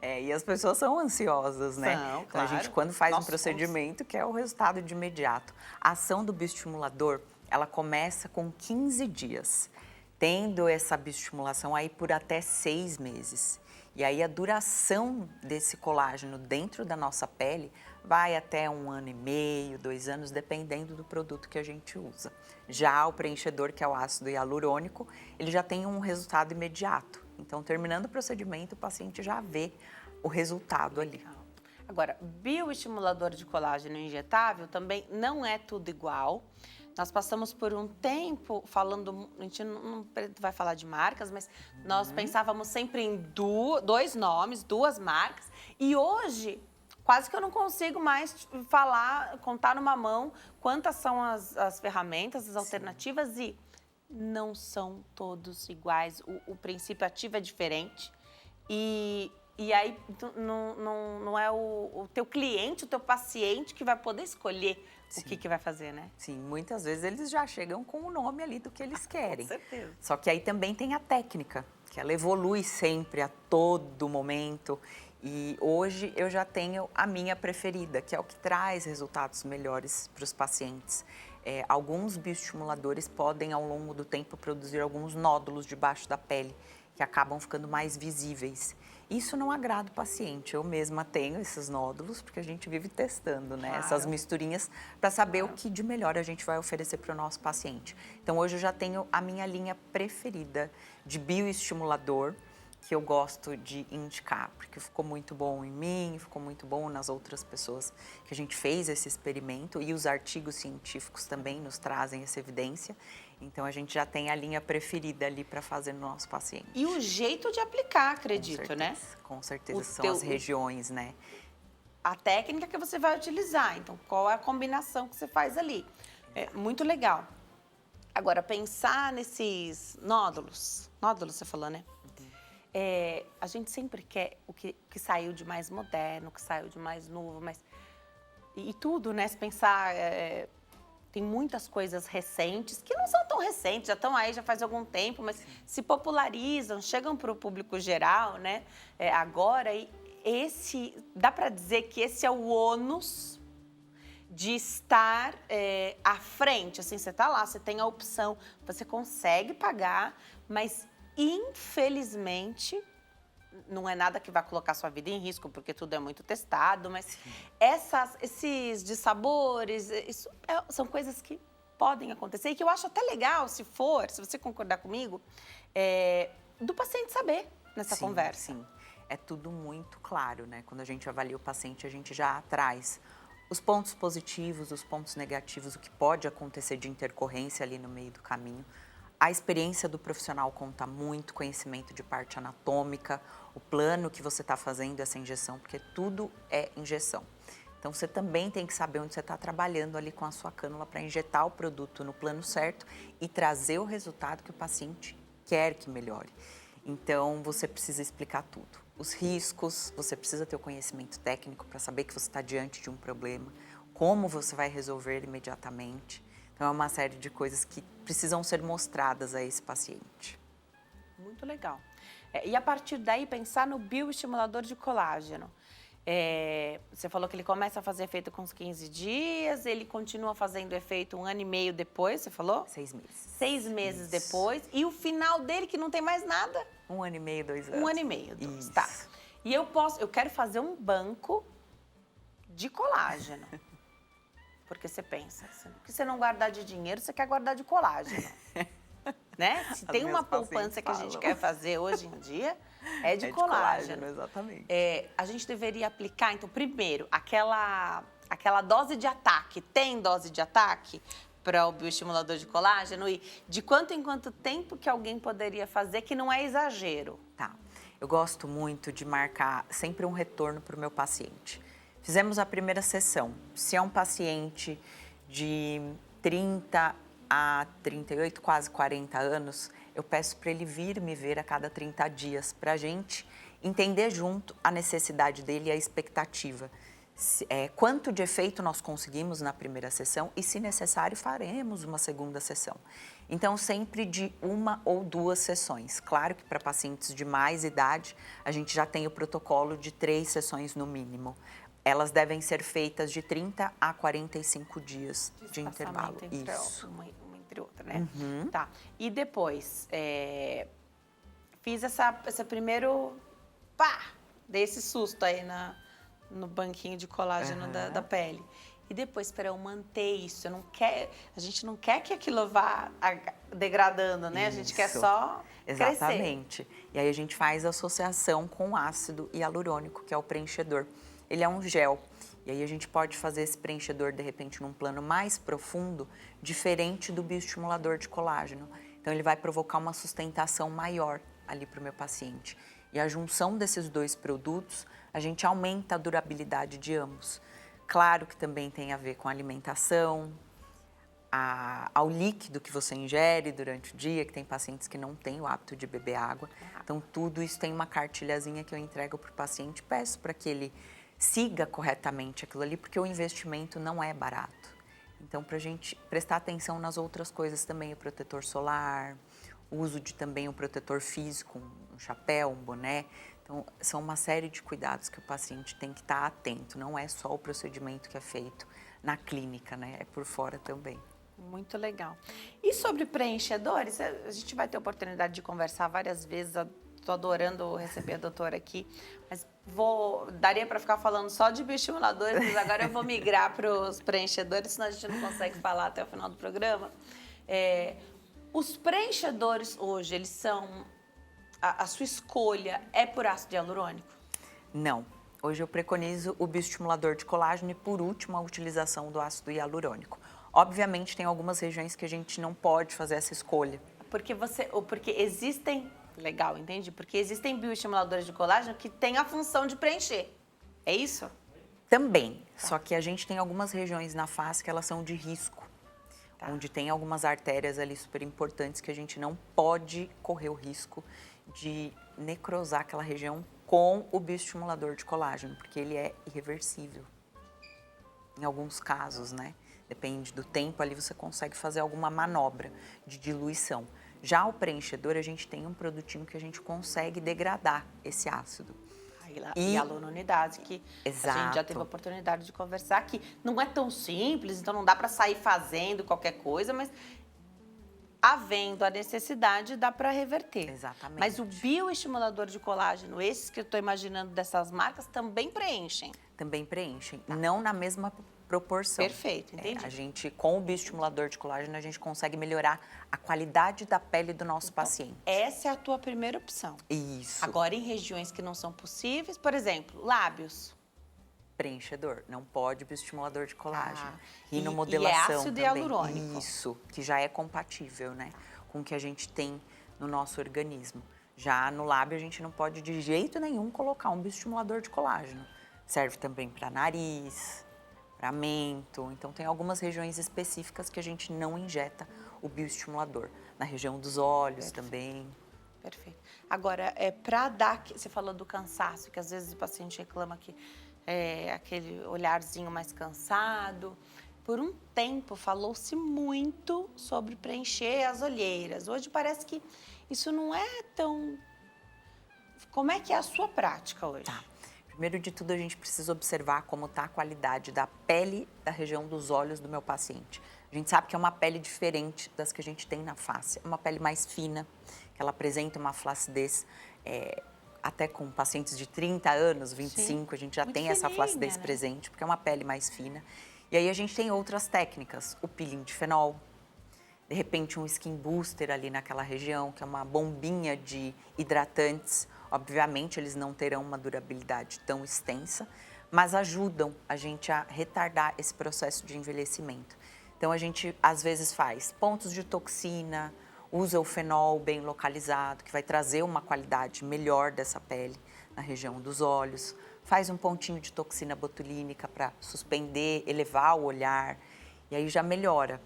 E as pessoas são ansiosas, né? São, Então, claro. a gente, quando faz Nós um procedimento, quer o resultado de imediato. A ação do bioestimulador, ela começa com 15 dias, tendo essa bioestimulação aí por até 6 meses. E aí a duração desse colágeno dentro da nossa pele vai até 1 ano e meio, 2 anos, dependendo do produto que a gente usa. Já o preenchedor, que é o ácido hialurônico, ele já tem um resultado imediato. Então, terminando o procedimento, o paciente já vê o resultado ali. Agora, bioestimulador de colágeno injetável também não é tudo igual. Nós passamos por um tempo falando, a gente não vai falar de marcas, mas nós pensávamos sempre em 2 nomes, 2 marcas. E hoje, quase que eu não consigo mais falar, contar numa mão quantas são as ferramentas, as alternativas. E não são todos iguais. O princípio ativo é diferente. E aí não é o teu cliente, o teu paciente que vai poder escolher o que vai fazer, né? Sim, muitas vezes eles já chegam com o nome ali do que eles querem. Com certeza. Só que aí também tem a técnica, que ela evolui sempre, a todo momento. E hoje eu já tenho a minha preferida, que é o que traz resultados melhores para os pacientes. Alguns bioestimuladores podem, ao longo do tempo, produzir alguns nódulos debaixo da pele, que acabam ficando mais visíveis. Isso não agrada o paciente. Eu mesma tenho esses nódulos, porque a gente vive testando, né? Claro. Essas misturinhas, para saber o que de melhor a gente vai oferecer para o nosso paciente. Então, hoje eu já tenho a minha linha preferida de bioestimulador, que eu gosto de indicar, porque ficou muito bom em mim, ficou muito bom nas outras pessoas que a gente fez esse experimento, e os artigos científicos também nos trazem essa evidência. Então, a gente já tem a linha preferida ali para fazer no nosso paciente. E o jeito de aplicar, acredito, né? Com certeza, são as regiões, né? A técnica que você vai utilizar. Então, qual é a combinação que você faz ali? É muito legal. Agora, pensar nesses nódulos. Nódulos, você falou, né? A gente sempre quer o que saiu de mais moderno, o que saiu de mais novo, mas... E tudo, né? Se pensar... Tem muitas coisas recentes, que não são tão recentes, já estão aí, já faz algum tempo, mas se popularizam, chegam para o público geral, né? Agora, e dá para dizer que esse é o ônus de estar à frente. Assim, você está lá, você tem a opção, você consegue pagar, mas infelizmente... Não é nada que vai colocar sua vida em risco, porque tudo é muito testado, mas esses dissabores, são coisas que podem acontecer e que eu acho até legal, se você concordar comigo, do paciente saber nessa conversa. Sim, é tudo muito claro, né? Quando a gente avalia o paciente, a gente já traz os pontos positivos, os pontos negativos, o que pode acontecer de intercorrência ali no meio do caminho. A experiência do profissional conta muito, conhecimento de parte anatômica, o plano que você está fazendo essa injeção, porque tudo é injeção. Então, você também tem que saber onde você está trabalhando ali com a sua cânula para injetar o produto no plano certo e trazer o resultado que o paciente quer que melhore. Então, você precisa explicar tudo. Os riscos, você precisa ter o conhecimento técnico para saber que você está diante de um problema, como você vai resolver imediatamente. Então, é uma série de coisas que precisam ser mostradas a esse paciente. Muito legal. E a partir daí, pensar no bioestimulador de colágeno. Você falou que ele começa a fazer efeito com uns 15 dias, ele continua fazendo efeito 1 ano e meio depois, você falou? 6 meses. 6 meses depois. E o final dele, que não tem mais nada? 1 ano e meio, 2 anos. 1 ano e meio, 2. Isso. Tá. E eu quero fazer um banco de colágeno. Porque você pensa, porque você não guardar de dinheiro, você quer guardar de colágeno. né? Se tem uma minhas pacientes poupança que a gente falam. quer fazer hoje em dia, é de É de colágeno. exatamente. A gente deveria aplicar, então, primeiro, aquela dose de ataque. Tem dose de ataque para o bioestimulador de colágeno? E de quanto em quanto tempo que alguém poderia fazer que não é exagero? Tá. Eu gosto muito de marcar sempre um retorno para o meu paciente. Fizemos a primeira sessão. Se é um paciente de 30 a 38, quase 40 anos, eu peço para ele vir me ver a cada 30 dias, para a gente entender junto a necessidade dele e a expectativa. Quanto de efeito nós conseguimos na primeira sessão e, se necessário, faremos uma segunda sessão. Então, sempre de 1 ou 2 sessões. Claro que para pacientes de mais idade, a gente já tem o protocolo de 3 sessões no mínimo. Elas devem ser feitas de 30 a 45 dias de intervalo. Isso. Uma entre outra, né? Tá. E depois, fiz esse primeiro, dei esse susto aí no banquinho de colágeno da pele. E depois, para eu manter isso, a gente não quer que aquilo vá degradando, né? A gente quer só crescer. Exatamente. E aí a gente faz associação com o ácido hialurônico, que é o preenchedor. Ele é um gel. E aí a gente pode fazer esse preenchedor, de repente, num plano mais profundo, diferente do bioestimulador de colágeno. Então, ele vai provocar uma sustentação maior ali para o meu paciente. E a junção desses 2 produtos, a gente aumenta a durabilidade de ambos. Claro que também tem a ver com a alimentação, ao líquido que você ingere durante o dia, que tem pacientes que não têm o hábito de beber água. Então, tudo isso tem uma cartilhazinha que eu entrego para o paciente, peço para que ele siga corretamente aquilo ali, porque o investimento não é barato. Então, para a gente prestar atenção nas outras coisas também, o protetor solar, o uso de também um protetor físico, um chapéu, um boné. Então, são uma série de cuidados que o paciente tem que estar atento. Não é só o procedimento que é feito na clínica, né? É por fora também. Muito legal. E sobre preenchedores, a gente vai ter oportunidade de conversar várias vezes. Estou adorando receber a doutora aqui, mas daria para ficar falando só de bioestimuladores, mas agora eu vou migrar para os preenchedores, senão a gente não consegue falar até o final do programa. Os preenchedores hoje, eles são... A sua escolha é por ácido hialurônico? Não. Hoje eu preconizo o bioestimulador de colágeno e, por último, a utilização do ácido hialurônico. Obviamente, tem algumas regiões que a gente não pode fazer essa escolha. Porque existem... Legal, entendi. Porque existem bioestimuladores de colágeno que têm a função de preencher. É isso? Também. Só que a gente tem algumas regiões na face que elas são de risco. Onde tem algumas artérias ali super importantes que a gente não pode correr o risco de necrosar aquela região com o bioestimulador de colágeno, porque ele é irreversível. Em alguns casos, né? Depende do tempo, ali você consegue fazer alguma manobra de diluição. Já o preenchedor, a gente tem um produtinho que a gente consegue degradar esse ácido. E a hialuronidases, que Exato. a gente já teve a oportunidade de conversar aqui. Não é tão simples, então não dá para sair fazendo qualquer coisa, mas havendo a necessidade, dá para reverter. Exatamente. Mas o bioestimulador de colágeno, esses que eu estou imaginando dessas marcas, também preenchem. Também preenchem, não na mesma proporção. Perfeito, entendi. A gente, com o bioestimulador de colágeno, a gente consegue melhorar a qualidade da pele do nosso paciente. Essa é a tua primeira opção. Isso. Agora, em regiões que não são possíveis, por exemplo, lábios. Preenchedor, não pode bioestimulador de colágeno. Rinomodelação e é ácido também. hialurônico. Isso, que já é compatível, né, com o que a gente tem no nosso organismo. Já no lábio, a gente não pode de jeito nenhum colocar um bioestimulador de colágeno. Serve também para nariz, para mento. Então, tem algumas regiões específicas que a gente não injeta o bioestimulador. Na região dos olhos também. Perfeito. Agora, para dar... Você falou do cansaço, que às vezes o paciente reclama que é aquele olharzinho mais cansado. Por um tempo, falou-se muito sobre preencher as olheiras. Hoje parece que isso não é tão... Como é que é a sua prática hoje? Tá. Primeiro de tudo, a gente precisa observar como está a qualidade da pele da região dos olhos do meu paciente. A gente sabe que é uma pele diferente das que a gente tem na face. É uma pele mais fina, que ela apresenta uma flacidez, até com pacientes de 30 anos, 25, Sim. a gente já Muito tem essa fininha, flacidez né? presente, porque é uma pele mais fina. E aí a gente tem outras técnicas, o peeling de fenol, de repente um skin booster ali naquela região, que é uma bombinha de hidratantes. Obviamente, eles não terão uma durabilidade tão extensa, mas ajudam a gente a retardar esse processo de envelhecimento. Então, a gente, às vezes, faz pontos de toxina, usa o fenol bem localizado, que vai trazer uma qualidade melhor dessa pele na região dos olhos. Faz um pontinho de toxina botulínica para suspender, elevar o olhar, e aí já melhora.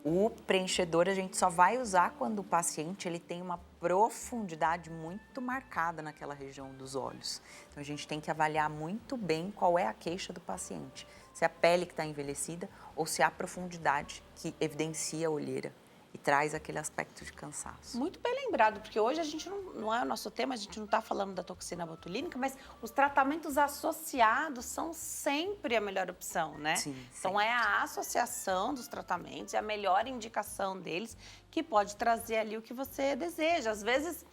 O preenchedor a gente só vai usar quando o paciente ele tem uma profundidade muito marcada naquela região dos olhos. Então, a gente tem que avaliar muito bem qual é a queixa do paciente. Se é a pele que está envelhecida ou se é a profundidade que evidencia a olheira e traz aquele aspecto de cansaço. Muito bem lembrado, porque hoje a gente não é o nosso tema, a gente não está falando da toxina botulínica, mas os tratamentos associados são sempre a melhor opção, né? Sim, então sempre. é a associação dos tratamentos, é a melhor indicação deles que pode trazer ali o que você deseja. Às vezes,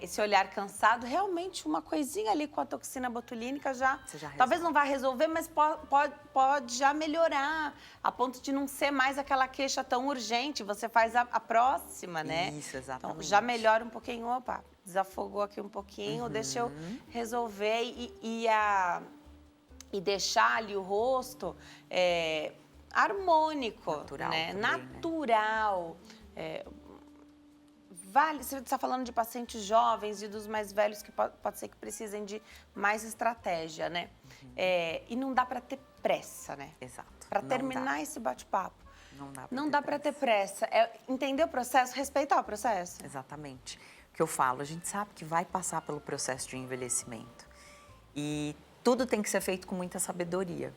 esse olhar cansado, realmente uma coisinha ali com a toxina botulínica já talvez não vá resolver, mas pode já melhorar, a ponto de não ser mais aquela queixa tão urgente, você faz a próxima, né? Isso, exatamente. Então, já melhora um pouquinho, opa, desafogou aqui um pouquinho, deixa eu resolver e deixar ali o rosto harmônico, natural, né? Também, Natural. Você está falando de pacientes jovens e dos mais velhos que pode ser que precisem de mais estratégia, né? E não dá para ter pressa, né? Exato. Para terminar esse bate-papo. Não dá para ter pressa. Entender o processo, respeitar o processo. Exatamente. O que eu falo, a gente sabe que vai passar pelo processo de envelhecimento. E tudo tem que ser feito com muita sabedoria.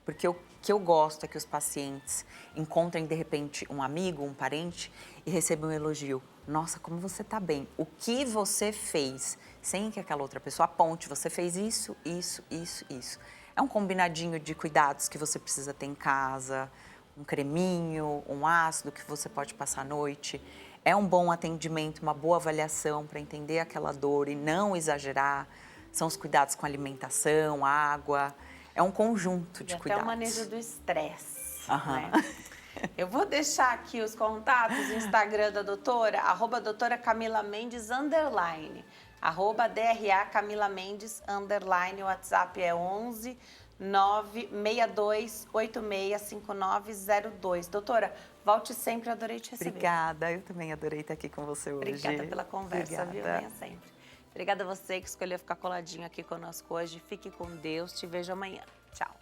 Porque o que eu gosto é que os pacientes encontrem, de repente, um amigo, um parente e recebam um elogio. Nossa, como você está bem. O que você fez, sem que aquela outra pessoa aponte, você fez isso, isso, isso, isso. É um combinadinho de cuidados que você precisa ter em casa, um creminho, um ácido que você pode passar à noite. É um bom atendimento, uma boa avaliação para entender aquela dor e não exagerar. São os cuidados com alimentação, água. É um conjunto de cuidados. Até o manejo do estresse, Aham. né? Eu vou deixar aqui os contatos, o Instagram da doutora, @doutora Camila Mendes, _, @DRA Camila Mendes, _, o WhatsApp é 11 962 865902. Doutora, volte sempre, adorei te receber. Obrigada, eu também adorei estar aqui com você hoje. Obrigada pela conversa, viu? Obrigada. Venha sempre. Obrigada a você que escolheu ficar coladinho aqui conosco hoje. Fique com Deus, te vejo amanhã. Tchau.